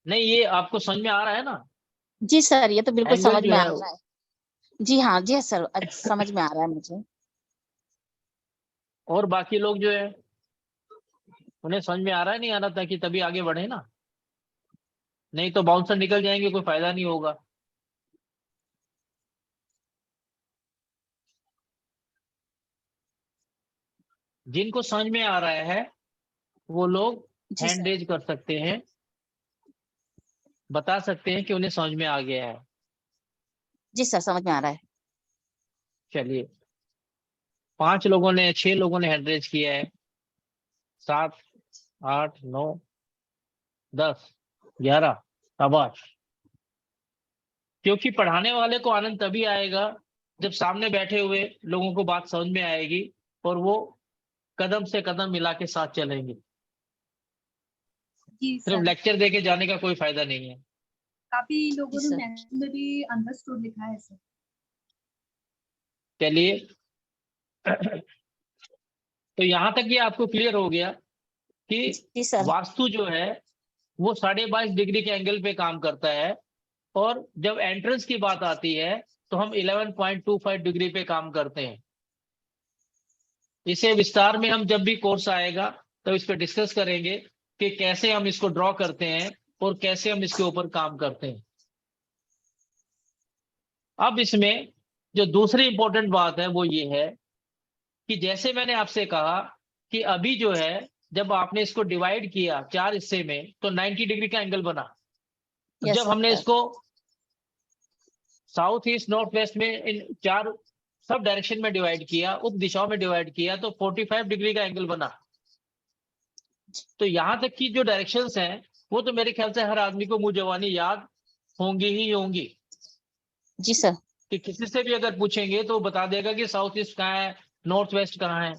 नहीं, ये आपको समझ में आ रहा है ना? जी सर, ये तो बिल्कुल एंगल समझ जो में आ है रहा है। जी हाँ, जी सर, समझ में आ रहा है मुझे। और बाकी लोग जो है उन्हें समझ में आ रहा है, नहीं आ रहा था कि तभी आगे बढ़े ना, नहीं तो बाउंसर निकल जाएंगे, कोई फायदा नहीं होगा। जिनको समझ में आ रहा है वो लोग हैंड रेज कर सकते हैं, बता सकते हैं कि उन्हें समझ में आ गया है। जी सर, समझ में आ रहा है। चलिए, 5 लोगों ने, 6 लोगों ने हैंड रेज किया है। 7 8 9 10 11। शाबाश। क्योंकि पढ़ाने वाले को आनंद तभी आएगा जब सामने बैठे हुए लोगों को बात समझ में आएगी और वो कदम से कदम मिला के साथ चलेंगे। सिर्फ लेक्चर देके जाने का कोई फायदा नहीं है। काफी लोगों ने मैसेज में भी अंडरस्टूड लिखा है सर। चलिए, तो यहां तक ये आपको क्लियर हो गया कि वास्तु जो है वो 22.5 डिग्री के एंगल पे काम करता है, और जब एंट्रेंस की बात आती है तो हम 11.25 डिग्री पे काम करते हैं। इसे विस्तार में हम जब भी कोर्स आएगा तो इस पर डिस्कस करेंगे कि कैसे हम इसको ड्रॉ करते हैं और कैसे हम इसके ऊपर काम करते हैं। अब इसमें जो दूसरी इंपॉर्टेंट बात है वो ये है कि जैसे मैंने आपसे कहा कि अभी जो है जब आपने इसको डिवाइड किया 4 हिस्से में तो 90 डिग्री का एंगल बना। जब हमने इसको साउथ ईस्ट नॉर्थ वेस्ट में इन 4 सब डायरेक्शन में डिवाइड किया, उप दिशाओं में डिवाइड किया, तो 45 डिग्री का एंगल बना। तो यहाँ तक की जो डायरेक्शंस हैं वो तो मेरे ख्याल से हर आदमी को मुंह जवानी याद होंगी ही होंगी। जी सर। कि किसी से भी अगर पूछेंगे तो बता देगा कि साउथ ईस्ट कहाँ है, नॉर्थ वेस्ट कहाँ है।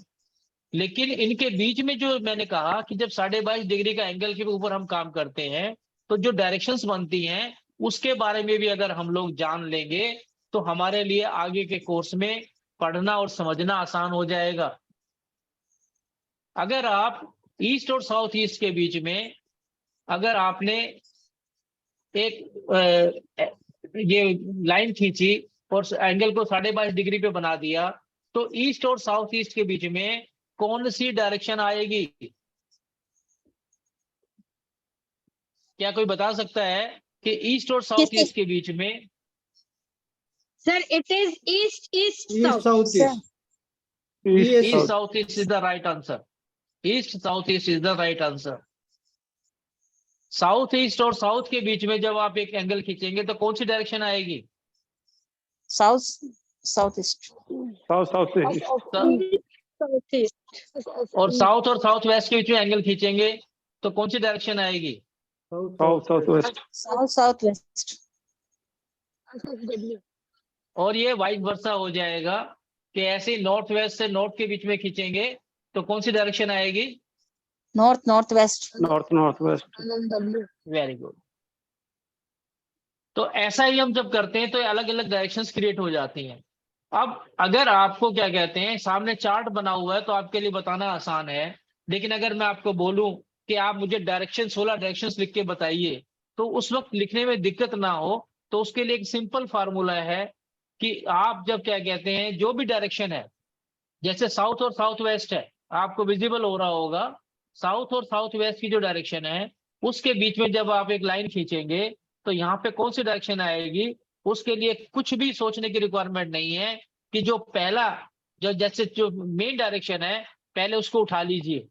लेकिन इनके बीच में जो मैंने कहा कि जब 22.5 डिग्री का एंगल के ऊपर हम काम करते हैं तो जो डायरेक्शंस बनती हैं उसके बारे में भी अगर हम लोग जान लेंगे तो हमारे लिए आगे के कोर्स में पढ़ना और समझना आसान हो जाएगा। अगर आप ईस्ट और साउथ ईस्ट के बीच में अगर आपने एक ये लाइन खींची और एंगल को 22.5 डिग्री पे बना दिया तो ईस्ट और साउथ ईस्ट के बीच में कौन सी डायरेक्शन आएगी? क्या कोई बता सकता है कि ईस्ट और साउथ ईस्ट के बीच में? Sir it is east east south south. East south east is the right answer. East south east is the right answer. South east और साउथ के बीच में जब आप एक एंगल खींचेंगे तो कौन सी डायरेक्शन आएगी? South south east. South east. और साउथ वेस्ट के बीच में एंगल खींचेंगे तो कौन सी डायरेक्शन आएगी? South west. South west. और ये वाइस वर्सा हो जाएगा कि ऐसे नॉर्थ वेस्ट से नॉर्थ के बीच में खींचेंगे तो कौन सी डायरेक्शन आएगी? North west. North west. Very good. तो ऐसा ही हम जब करते हैं तो अलग अलग डायरेक्शंस क्रिएट हो जाती हैं। अब अगर आपको क्या कहते हैं सामने चार्ट बना हुआ है तो आपके लिए बताना आसान है, लेकिन अगर मैं आपको बोलूं कि आप मुझे डायरेक्शन 16 डायरेक्शंस लिख के बताइए तो उस वक्त लिखने में दिक्कत ना हो, तो उसके लिए एक सिंपल फार्मूला है कि आप जब क्या कहते हैं जो भी डायरेक्शन है, जैसे साउथ और साउथ वेस्ट है, आपको विजिबल हो रहा होगा, साउथ और साउथ वेस्ट की जो डायरेक्शन है उसके बीच में जब आप एक लाइन खींचेंगे तो यहाँ पे कौन सी डायरेक्शन आएगी? उसके लिए कुछ भी सोचने की रिक्वायरमेंट नहीं है कि जो पहला जो जैसे जो मेन डायरेक्शन है पहले उसको उठा लीजिए।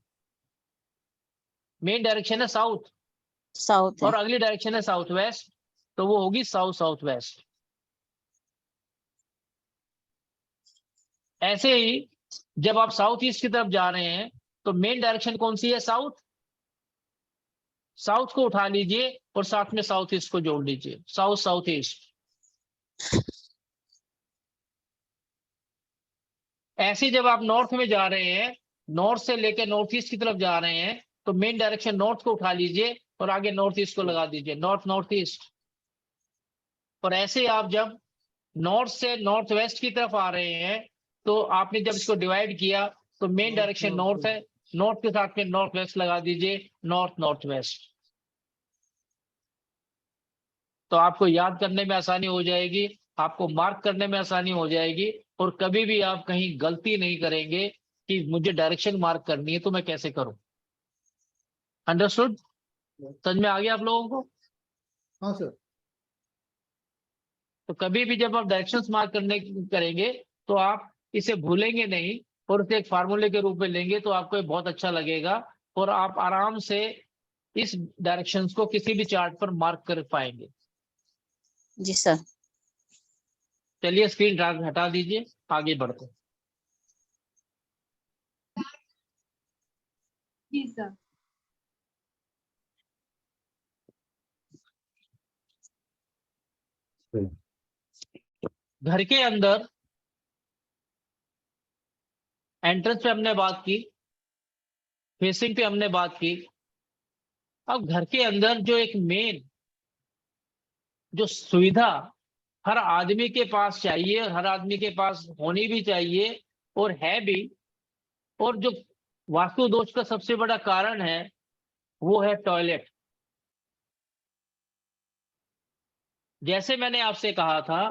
मेन डायरेक्शन है साउथ और अगली डायरेक्शन है साउथ वेस्ट, तो वो होगी साउथ साउथ वेस्ट। ऐसे ही जब आप साउथ ईस्ट की तरफ जा रहे हैं तो मेन डायरेक्शन कौन सी है? साउथ को उठा लीजिए और साथ में साउथ ईस्ट को जोड़ लीजिए, साउथ साउथ ईस्ट। ऐसे जब आप नॉर्थ में जा रहे हैं, नॉर्थ से लेकर नॉर्थ ईस्ट की तरफ जा रहे हैं तो मेन डायरेक्शन नॉर्थ को उठा लीजिए और आगे नॉर्थ ईस्ट को लगा दीजिए, नॉर्थ नॉर्थ ईस्ट। और ऐसे आप जब नॉर्थ से नॉर्थ वेस्ट की तरफ आ रहे हैं तो आपने जब इसको डिवाइड किया तो मेन डायरेक्शन नॉर्थ है, नॉर्थ के साथ में नॉर्थ वेस्ट लगा दीजिए, नॉर्थ नॉर्थ वेस्ट। तो आपको याद करने में आसानी हो जाएगी, आपको मार्क करने में आसानी हो जाएगी और कभी भी आप कहीं गलती नहीं करेंगे कि मुझे डायरेक्शन मार्क करनी है तो मैं कैसे करूं। अंडरस्टूड? समझ में आ गया आप लोगों को? हाँ सर। तो कभी भी जब आप डायरेक्शंस मार्क करेंगे तो आप इसे भूलेंगे नहीं और उसे एक फार्मूले के रूप में लेंगे तो आपको ये बहुत अच्छा लगेगा और आप आराम से इस डायरेक्शंस को किसी भी चार्ट पर मार्क कर पाएंगे। जी सर। चलिए स्क्रीन हटा दीजिए, आगे बढ़ते हैं। जी सर। घर के अंदर एंट्रेंस पे हमने बात की, फेसिंग पे हमने बात की। अब घर के अंदर जो एक मेन जो सुविधा हर आदमी के पास चाहिए, हर आदमी के पास होनी भी चाहिए और है भी, और जो वास्तु दोष का सबसे बड़ा कारण है वो है टॉयलेट। जैसे मैंने आपसे कहा था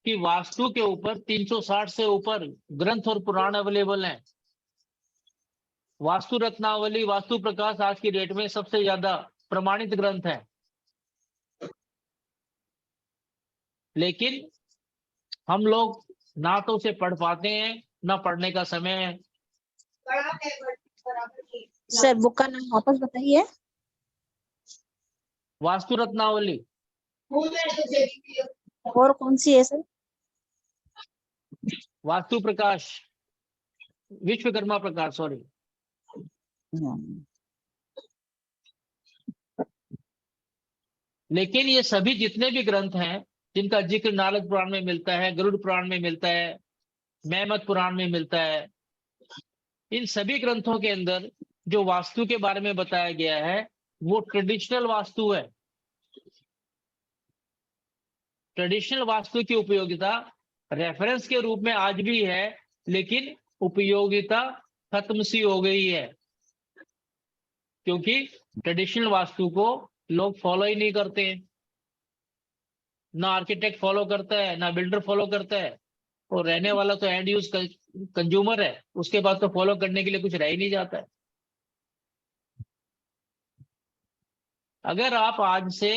कि वास्तु के ऊपर 360 से ऊपर ग्रंथ और पुराण अवेलेबल हैं। वास्तु रत्नावली, वास्तु प्रकाश आज की डेट में सबसे ज्यादा प्रमाणित ग्रंथ है, लेकिन हम लोग ना तो उसे पढ़ पाते हैं ना पढ़ने का समय है। सर बुक का नाम वापस बताइए। वास्तु रत्नावली। और कौन सी है सर? वास्तु प्रकाश, विश्वकर्मा प्रकाश, सॉरी। लेकिन ये सभी जितने भी ग्रंथ हैं जिनका जिक्र नारद पुराण में मिलता है, गरुड़ पुराण में मिलता है, मैमत पुराण में मिलता है, इन सभी ग्रंथों के अंदर जो वास्तु के बारे में बताया गया है वो ट्रेडिशनल वास्तु है। ट्रेडिशनल वास्तु की उपयोगिता रेफरेंस के रूप में आज भी है, लेकिन उपयोगिता खत्म सी हो गई है, क्योंकि ट्रेडिशनल वास्तु को लोग फॉलो ही नहीं करते हैं। ना आर्किटेक्ट फॉलो करता है, ना बिल्डर फॉलो करता है, और रहने वाला तो एंड यूज कंज्यूमर है, उसके बाद तो फॉलो करने के लिए कुछ रह ही नहीं जाता है। अगर आप आज से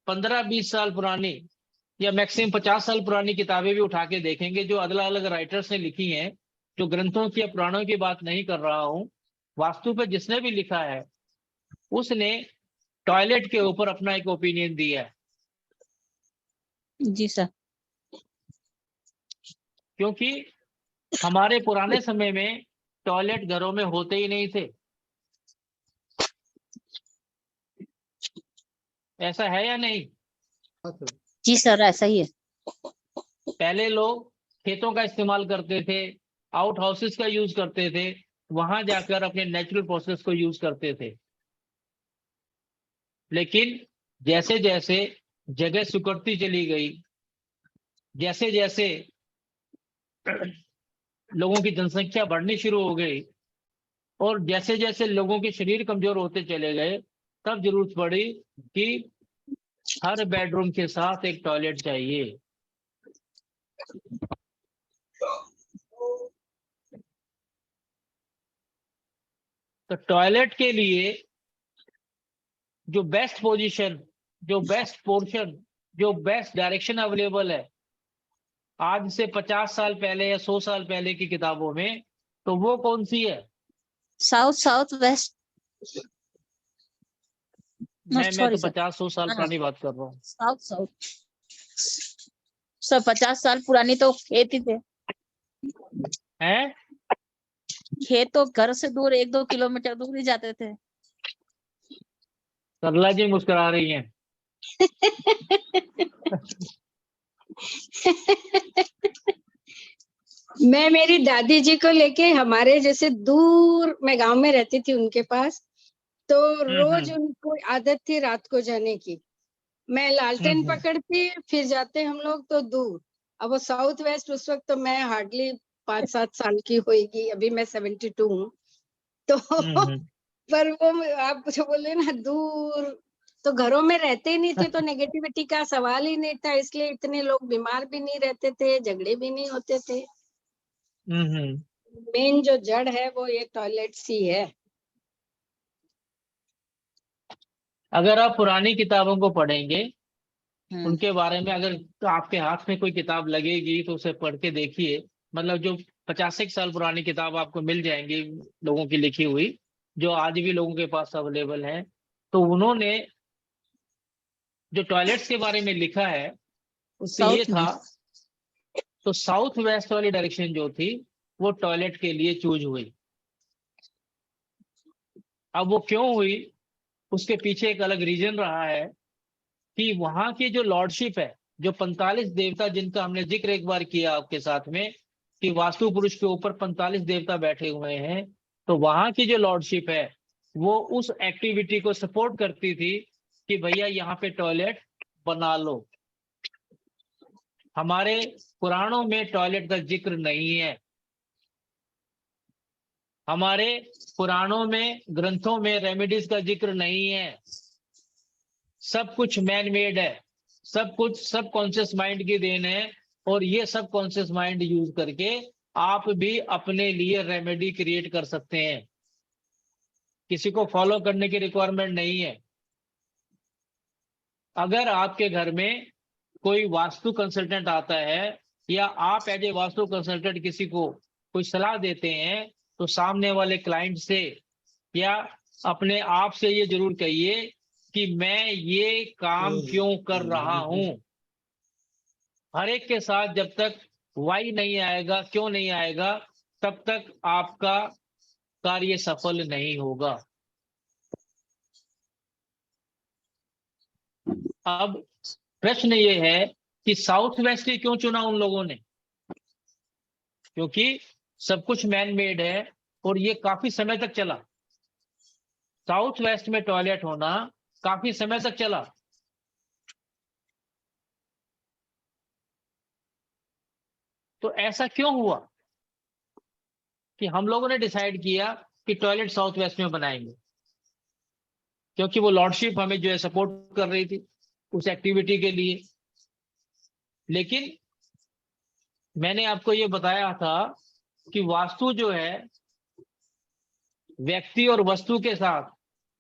15-20 साल पुरानी या मैक्सिमम 50 साल पुरानी किताबें भी उठा के देखेंगे जो अलग अलग राइटर्स ने लिखी हैं, जो ग्रंथों की या पुराणों की बात नहीं कर रहा हूं, वास्तु पे जिसने भी लिखा है उसने टॉयलेट के ऊपर अपना एक ओपिनियन दिया है। जी सर। क्योंकि हमारे पुराने समय में टॉयलेट घरों में होते ही नहीं थे। ऐसा है या नहीं? जी सर, ऐसा ही है। पहले लोग खेतों का इस्तेमाल करते थे, आउट हाउसेस का यूज करते थे, वहां जाकर अपने नेचुरल प्रोसेस को यूज करते थे। लेकिन जैसे जैसे जगह सिकुड़ती चली गई, जैसे जैसे लोगों की जनसंख्या बढ़नी शुरू हो गई, और जैसे जैसे लोगों के शरीर कमजोर होते चले गए, तब जरूरत पड़ी कि हर बेडरूम के साथ एक टॉयलेट चाहिए। तो टॉयलेट के लिए जो बेस्ट पोजीशन, जो बेस्ट पोर्शन, जो बेस्ट डायरेक्शन अवेलेबल है आज से 50 साल पहले या 100 साल पहले की किताबों में, तो वो कौन सी है? South, south waste. मैं तो 50-100 साल पुरानी बात कर रहा हूँ। साउथ साउथ सर, 50 साल पुरानी तो खेत ही थे। हैं? खेत तो घर से दूर 1-2 किलोमीटर दूर ही जाते थे। सरला जी मुस्कुरा रही हैं। मैं मेरी दादी जी को लेके हमारे जैसे दूर, मैं गांव में रहती थी उनके पास, तो रोज उनको आदत थी रात को जाने की। मैं लालटेन पकड़ती, फिर जाते हम लोग तो दूर। अब वो साउथ वेस्ट, उस वक्त तो मैं हार्डली 5-7 साल की होगी, अभी मैं 72 हूँ तो पर वो आप जो बोले ना दूर, तो घरों में रहते ही नहीं थे, तो नेगेटिविटी का सवाल ही नहीं था, इसलिए इतने लोग बीमार भी नहीं रहते थे, झगड़े भी नहीं होते थे। मेन जो जड़ है वो ये टॉयलेट्स ही है। अगर आप पुरानी किताबों को पढ़ेंगे, उनके बारे में अगर तो आपके हाथ में कोई किताब लगेगी तो उसे पढ़ के देखिए। मतलब जो 50 साल पुरानी किताब आपको मिल जाएंगी लोगों की लिखी हुई, जो आज भी लोगों के पास अवेलेबल है, तो उन्होंने जो टॉयलेट्स के बारे में लिखा है उससे ये था, तो साउथ वेस्ट वाली डायरेक्शन जो थी वो टॉयलेट के लिए चूज हुई। अब वो क्यों हुई, उसके पीछे एक अलग रीजन रहा है कि वहां की जो लॉर्डशिप है, जो 45 देवता जिनका हमने जिक्र एक बार किया आपके साथ में कि वास्तु पुरुष के ऊपर 45 देवता बैठे हुए हैं, तो वहां की जो लॉर्डशिप है वो उस एक्टिविटी को सपोर्ट करती थी कि भैया यहाँ पे टॉयलेट बना लो। हमारे पुराणों में टॉयलेट का जिक्र नहीं है, हमारे पुराणों में, ग्रंथों में रेमेडीज का जिक्र नहीं है। सब कुछ मैन मेड है, सब कुछ सब कॉन्शियस माइंड की देन है, और ये सब कॉन्शियस माइंड यूज करके आप भी अपने लिए रेमेडी क्रिएट कर सकते हैं। किसी को फॉलो करने की रिक्वायरमेंट नहीं है। अगर आपके घर में कोई वास्तु कंसल्टेंट आता है या आप एज ए वास्तु कंसल्टेंट किसी को कोई सलाह देते हैं, तो सामने वाले क्लाइंट से या अपने आप से ये जरूर कहिए कि मैं ये काम क्यों कर रहा हूं। हर एक के साथ जब तक वाई नहीं आएगा, क्यों नहीं आएगा, तब तक आपका कार्य सफल नहीं होगा। अब प्रश्न ये है कि साउथ वेस्ट क्यों चुना उन लोगों ने? क्योंकि सब कुछ मैन मेड है और ये काफी समय तक चला। साउथ वेस्ट में टॉयलेट होना काफी समय तक चला। तो ऐसा क्यों हुआ कि हम लोगों ने डिसाइड किया कि टॉयलेट साउथ वेस्ट में बनाएंगे? क्योंकि वो लॉर्डशिप हमें जो है सपोर्ट कर रही थी उस एक्टिविटी के लिए। लेकिन मैंने आपको ये बताया था कि वास्तु जो है व्यक्ति और वस्तु के साथ,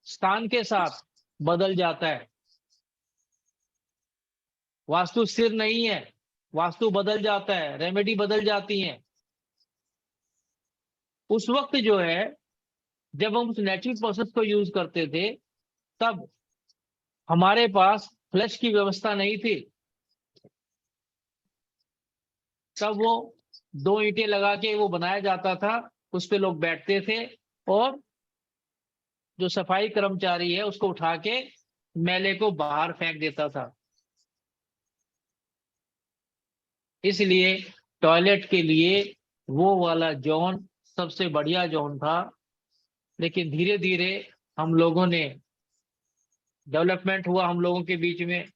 स्थान के साथ बदल जाता है। वास्तु स्थिर नहीं है, वास्तु बदल जाता है, रेमेडी बदल जाती हैं। उस वक्त जो है जब हम उस नेचुरल प्रोसेस को यूज करते थे तब हमारे पास फ्लश की व्यवस्था नहीं थी। तब वो 2 ईंटें लगा के वो बनाया जाता था, उस पे लोग बैठते थे और जो सफाई कर्मचारी है उसको उठा के मैले को बाहर फेंक देता था। इसलिए टॉयलेट के लिए वो वाला जोन सबसे बढ़िया जोन था। लेकिन धीरे धीरे हम लोगों ने डेवलपमेंट हुआ हम लोगों के बीच में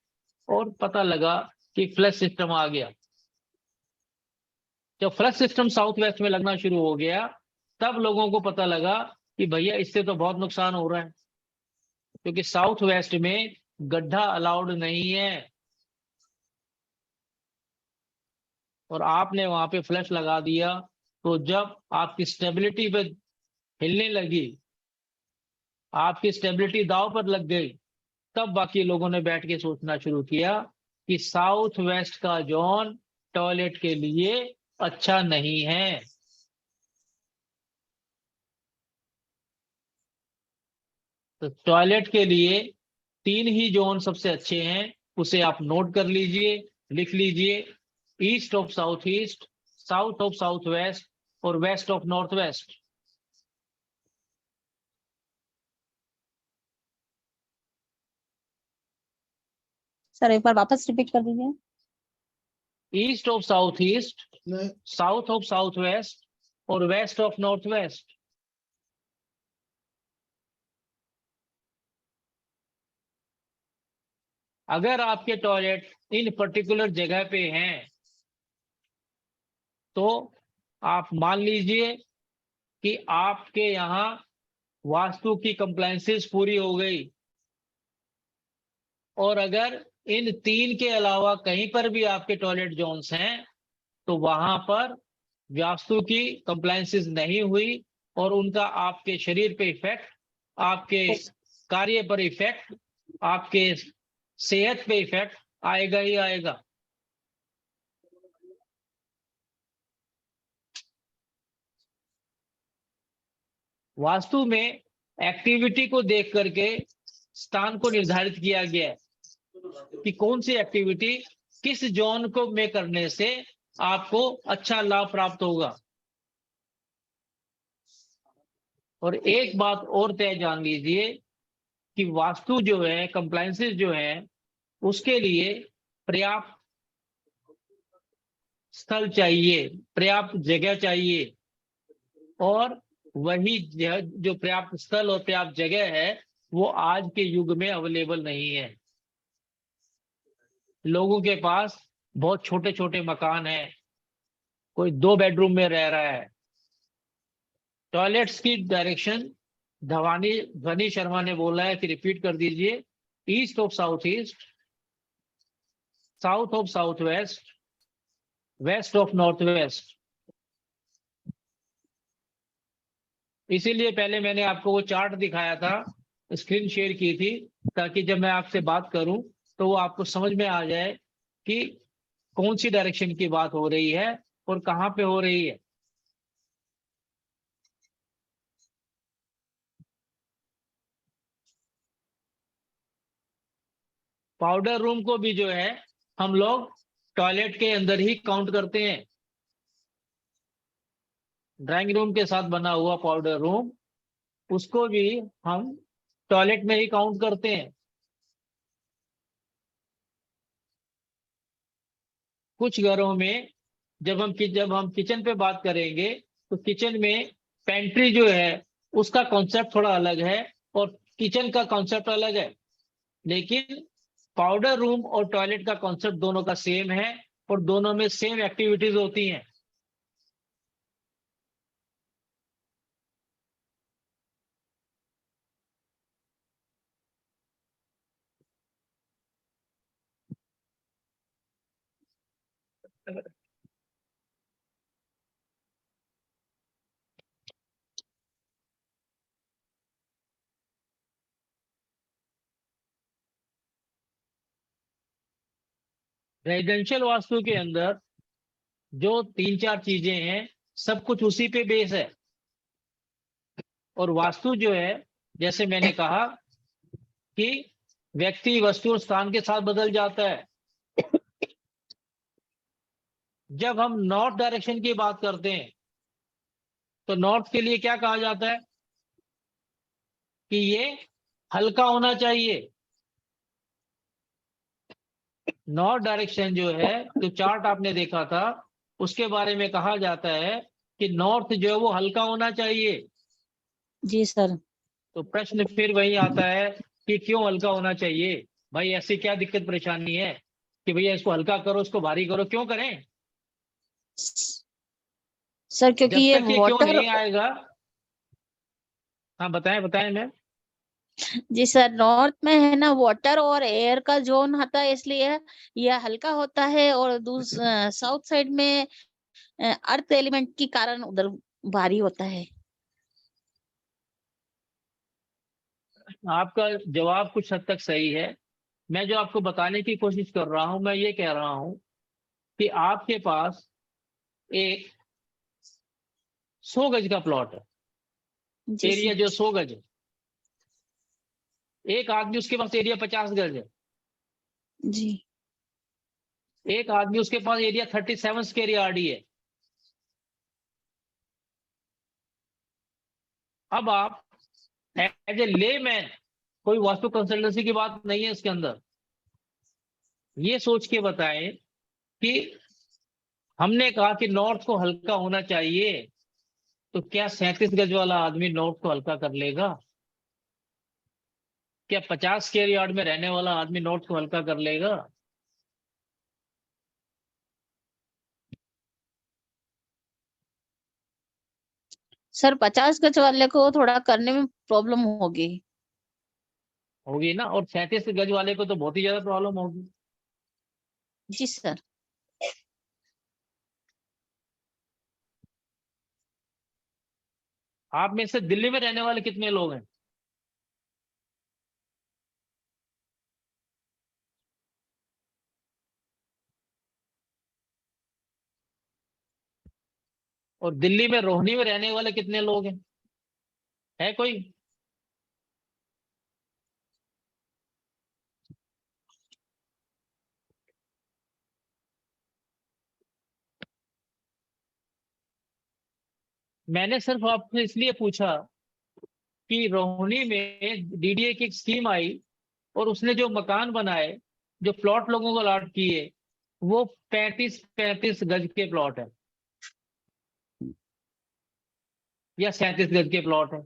और पता लगा कि फ्लश सिस्टम आ गया। जब फ्लश सिस्टम साउथ वेस्ट में लगना शुरू हो गया तब लोगों को पता लगा कि भैया इससे तो बहुत नुकसान हो रहा है, क्योंकि साउथ वेस्ट में गड्ढा अलाउड नहीं है। और आपने वहां पे फ्लश लगा दिया तो जब आपकी स्टेबिलिटी पे हिलने लगी, आपकी स्टेबिलिटी दांव पर लग गई, तब बाकी लोगों ने बैठ के सोचना शुरू किया कि साउथ वेस्ट का जोन टॉयलेट के लिए अच्छा नहीं है। तो टॉयलेट के लिए 3 ही जोन सबसे अच्छे हैं, उसे आप नोट कर लीजिए, लिख लीजिए। East of south east, south of south west और west of north west. Sir एक बार वापस रिपीट कर दीजिए। East of south east, south of south west और वेस्ट ऑफ नॉर्थ वेस्ट। अगर आपके टॉयलेट इन पर्टिकुलर जगह पे हैं तो आप मान लीजिए कि आपके यहाँ वास्तु की कंप्लायंसेस पूरी हो गई। और अगर इन 3 के अलावा कहीं पर भी आपके टॉयलेट जोन्स हैं तो वहां पर वास्तु की कंप्लायंसेस नहीं हुई और उनका आपके शरीर पे इफेक्ट, आपके कार्य पर इफेक्ट, आपके सेहत पे इफेक्ट आएगा ही आएगा। वास्तु में एक्टिविटी को देख करके स्थान को निर्धारित किया गया है कि कौन सी एक्टिविटी किस जोन को में करने से आपको अच्छा लाभ प्राप्त होगा। और एक बात और तय जान लीजिए कि वास्तु जो है, कंप्लायंसेस जो है, उसके लिए पर्याप्त स्थल चाहिए, पर्याप्त जगह चाहिए। और वही जो पर्याप्त स्थल और पर्याप्त जगह है वो आज के युग में अवेलेबल नहीं है। लोगों के पास बहुत छोटे छोटे मकान हैं, कोई 2 बेडरूम में रह रहा है। टॉयलेट्स की डायरेक्शन ध्वनि शर्मा ने बोला है कि रिपीट कर दीजिए। East of south east, south of south west, west of north west. इसीलिए पहले मैंने आपको वो चार्ट दिखाया था, स्क्रीन शेयर की थी, ताकि जब मैं आपसे बात करूं तो वो आपको समझ में आ जाए कि कौन सी डायरेक्शन की बात हो रही है और कहां पे हो रही है। पाउडर रूम को भी जो है हम लोग टॉयलेट के अंदर ही काउंट करते हैं। ड्राइंग रूम के साथ बना हुआ पाउडर रूम, उसको भी हम टॉयलेट में ही काउंट करते हैं। कुछ घरों में जब हम किचन पे बात करेंगे तो किचन में पेंट्री जो है उसका कॉन्सेप्ट थोड़ा अलग है और किचन का कॉन्सेप्ट अलग है, लेकिन पाउडर रूम और टॉयलेट का कॉन्सेप्ट दोनों का सेम है और दोनों में सेम एक्टिविटीज होती हैं। रेजिडेंशियल वास्तु के अंदर जो 3-4 चीजें हैं सब कुछ उसी पे बेस है। और वास्तु जो है, जैसे मैंने कहा कि व्यक्ति, वस्तु और स्थान के साथ बदल जाता है। जब हम नॉर्थ डायरेक्शन की बात करते हैं तो नॉर्थ के लिए क्या कहा जाता है कि ये हल्का होना चाहिए। नॉर्थ डायरेक्शन जो है, जो चार्ट आपने देखा था उसके बारे में कहा जाता है कि नॉर्थ जो है वो हल्का होना चाहिए। जी सर। तो प्रश्न फिर वही आता है कि क्यों हल्का होना चाहिए भाई, ऐसी क्या दिक्कत परेशानी है कि भैया इसको हल्का करो, इसको भारी करो, क्यों करें? सर क्योंकि ये जब तक ये क्यों वाटर, नहीं आएगा। हाँ बताएं बताएं मैम। जी सर, नॉर्थ में है ना वाटर और एयर का जोन आता है, इसलिए यह हल्का होता है। और साउथ साइड में अर्थ एलिमेंट के कारण उधर भारी होता है। आपका जवाब कुछ हद तक सही है। मैं जो आपको बताने की कोशिश कर रहा हूं, मैं ये कह रहा हूं कि आपके पास एक 100 गज का प्लॉट है, एरिया जो 100 गज है। एक आदमी उसके पास एरिया 50 गज है जी। एक आदमी उसके पास एरिया 37 स्क्वायर यार्ड है। अब आप एज ए लेमैन, कोई वास्तु कंसल्टेंसी की बात नहीं है इसके अंदर, ये सोच के बताएं कि हमने कहा कि नॉर्थ को हल्का होना चाहिए, तो क्या 37 गज वाला आदमी नॉर्थ को हल्का कर लेगा? क्या 50 स्क्वायर यार्ड में रहने वाला आदमी नॉर्थ को हल्का कर लेगा? सर 50 गज वाले को थोड़ा करने में प्रॉब्लम होगी। होगी ना, और 37 गज वाले को तो बहुत ही ज्यादा प्रॉब्लम होगी। जी सर। आप में से दिल्ली में रहने वाले कितने लोग हैं? और दिल्ली में रोहिणी में रहने वाले कितने लोग हैं? है कोई? मैंने सिर्फ आपसे इसलिए पूछा कि रोहिणी में डीडीए की एक स्कीम आई और उसने जो मकान बनाए, जो प्लॉट लोगों को अलॉट किए, वो 35 गज के प्लॉट है या 37 गज के प्लॉट है।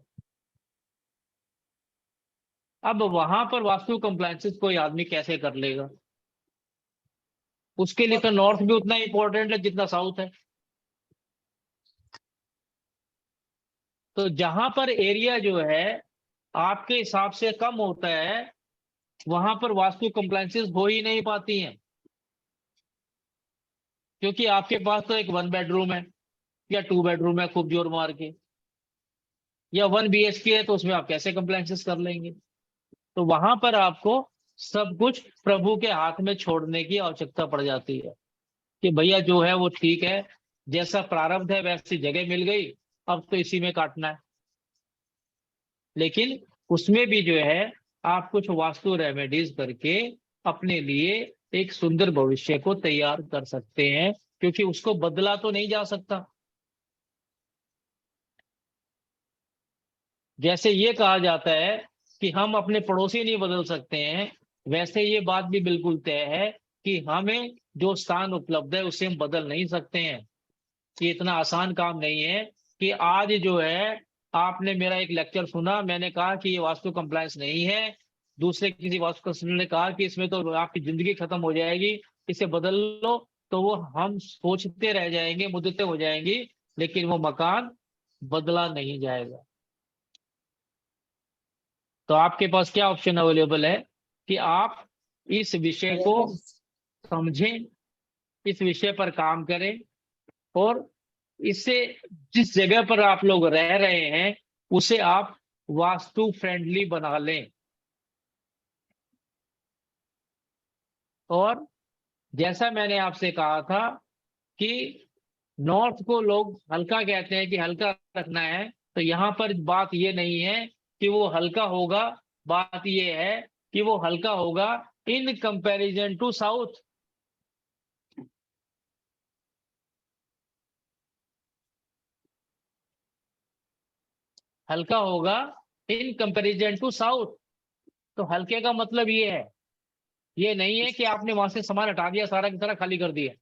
अब वहां पर वास्तु कंप्लायंसेस कोई आदमी कैसे कर लेगा? उसके लिए तो नॉर्थ भी उतना इंपॉर्टेंट है जितना साउथ है। तो जहां पर एरिया जो है आपके हिसाब से कम होता है, वहां पर वास्तु कंप्लायंसेस हो ही नहीं पाती हैं, क्योंकि आपके पास तो एक 1 बेडरूम है या 2 बेडरूम है खूब जोर मार के, या 1 BHK है, तो उसमें आप कैसे कंप्लायंसेस कर लेंगे? तो वहां पर आपको सब कुछ प्रभु के हाथ में छोड़ने की आवश्यकता पड़ जाती है कि भैया जो है वो ठीक है, जैसा प्रारब्ध है वैसी जगह मिल गई, अब तो इसी में काटना है। लेकिन उसमें भी जो है आप कुछ वास्तु रेमेडीज करके अपने लिए एक सुंदर भविष्य को तैयार कर सकते हैं, क्योंकि उसको बदला तो नहीं जा सकता। जैसे ये कहा जाता है कि हम अपने पड़ोसी नहीं बदल सकते हैं, वैसे ये बात भी बिल्कुल तय है कि हमें जो स्थान उपलब्ध है उसे हम बदल नहीं सकते हैं। ये इतना आसान काम नहीं है कि आज जो है आपने मेरा एक लेक्चर सुना, मैंने कहा कि ये वास्तु कंप्लायंस नहीं है, दूसरे किसी वास्तु कंसल्टेंट ने कहा कि इसमें तो आपकी जिंदगी खत्म हो जाएगी, इसे बदल लो, तो वो हम सोचते रह जाएंगे, मुद्दतें हो जाएंगी, लेकिन वो मकान बदला नहीं जाएगा। तो आपके पास क्या ऑप्शन अवेलेबल है कि आप इस विषय को समझें, इस विषय पर काम करें और इससे जिस जगह पर आप लोग रह रहे हैं उसे आप वास्तु फ्रेंडली बना लें। और जैसा मैंने आपसे कहा था कि नॉर्थ को लोग हल्का कहते हैं कि हल्का रखना है, तो यहाँ पर बात ये नहीं है कि वो हल्का होगा, बात ये है कि वो हल्का होगा इन कंपैरिजन टू साउथ। हल्का होगा इन कंपैरिजन टू साउथ। तो हल्के का मतलब ये है, ये नहीं है कि आपने वहां से सामान हटा दिया, सारा की सारा खाली कर दिया।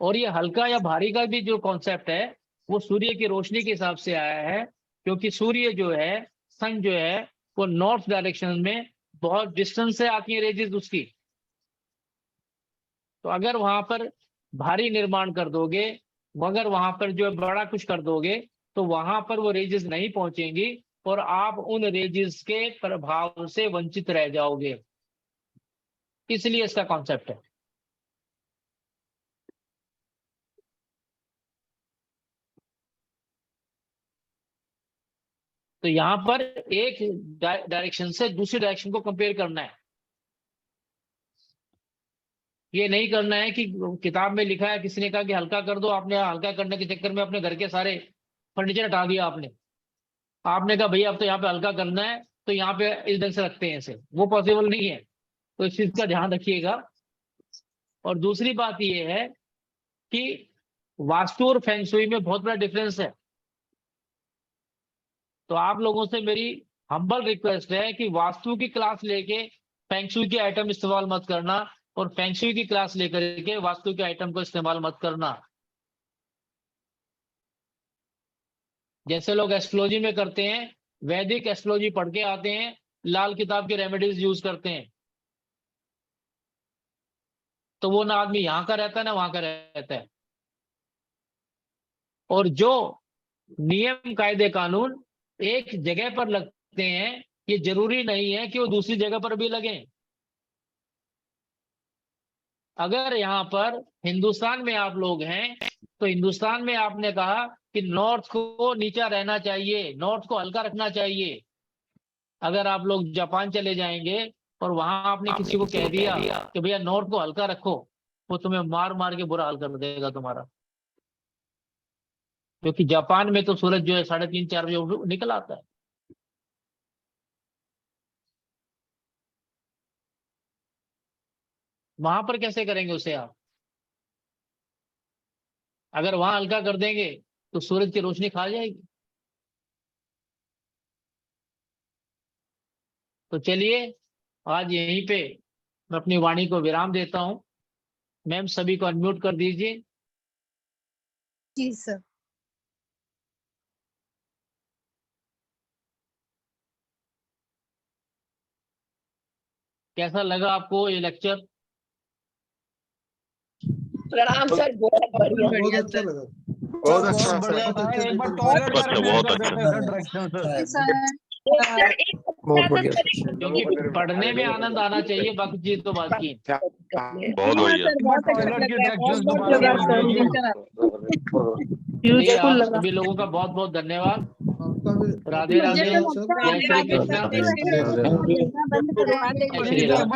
और ये हल्का या भारी का भी जो कॉन्सेप्ट है वो सूर्य की रोशनी के हिसाब से आया है, क्योंकि सूर्य जो है, सन जो है, वो नॉर्थ डायरेक्शन में बहुत डिस्टेंस से आती है रेजेस उसकी। तो अगर वहां पर भारी निर्माण कर दोगे, अगर वहां पर जो बड़ा कुछ कर दोगे, तो वहां पर वो रेजेस नहीं पहुंचेंगी और आप उन रेजेस के प्रभाव से वंचित रह जाओगे। इसलिए इसका कॉन्सेप्ट है। तो यहां पर एक डायरेक्शन से दूसरी डायरेक्शन को कंपेयर करना है। ये नहीं करना है कि किताब में लिखा है, किसी ने कहा कि हल्का कर दो, आपने हल्का करने के चक्कर में अपने घर के सारे फर्नीचर हटा दिया। आपने कहा भैया अब तो यहाँ पे हल्का करना है, तो यहाँ पे इस ढंग से रखते हैं इसे, वो पॉसिबल नहीं है। तो इस चीज का ध्यान रखिएगा। और दूसरी बात ये है कि वास्तु और फेंग शुई में बहुत बड़ा डिफरेंस है। तो आप लोगों से मेरी हम्बल रिक्वेस्ट है कि वास्तु की क्लास लेके फेंग शुई के आइटम इस्तेमाल मत करना, और फेंग शुई की क्लास लेकर के वास्तु के आइटम को इस्तेमाल मत करना। जैसे लोग एस्ट्रोलॉजी में करते हैं, वैदिक एस्ट्रोलॉजी पढ़ के आते हैं, लाल किताब के रेमेडीज यूज करते हैं, तो वो ना आदमी यहाँ का रहता है ना वहां का रहता है। और जो नियम कायदे कानून एक जगह पर लगते हैं, ये जरूरी नहीं है कि वो दूसरी जगह पर भी लगें। अगर यहाँ पर हिंदुस्तान में आप लोग हैं, तो हिंदुस्तान में आपने कहा कि नॉर्थ को नीचा रहना चाहिए, नॉर्थ को हल्का रखना चाहिए। अगर आप लोग जापान चले जाएंगे और वहां आपने किसी को कह दिया कि भैया नॉर्थ को हल्का रखो, वो तुम्हें मार मार के बुरा हाल कर देगा तुम्हारा। क्योंकि जापान में तो सूरज जो है 3:30-4 बजे निकल आता है। वहां पर कैसे करेंगे उसे आप? अगर वहां हल्का कर देंगे तो सूरज की रोशनी खा जाएगी। तो चलिए आज यहीं पे मैं अपनी वाणी को विराम देता हूं। मैम सभी को अनम्यूट कर दीजिए। जी सर। कैसा लगा आपको ये लेक्चर? प्रणाम सर, बहुत बढ़िया। बहुत अच्छा लगा। बहुत अच्छा बहुत बढ़िया। क्योंकि पढ़ने में आनंद आना चाहिए, बाकी चीज तो बात की। बहुत बढ़िया। सभी लोगों का बहुत बहुत धन्यवाद। राधे राधे, जय श्री कृष्ण, जय श्री राम।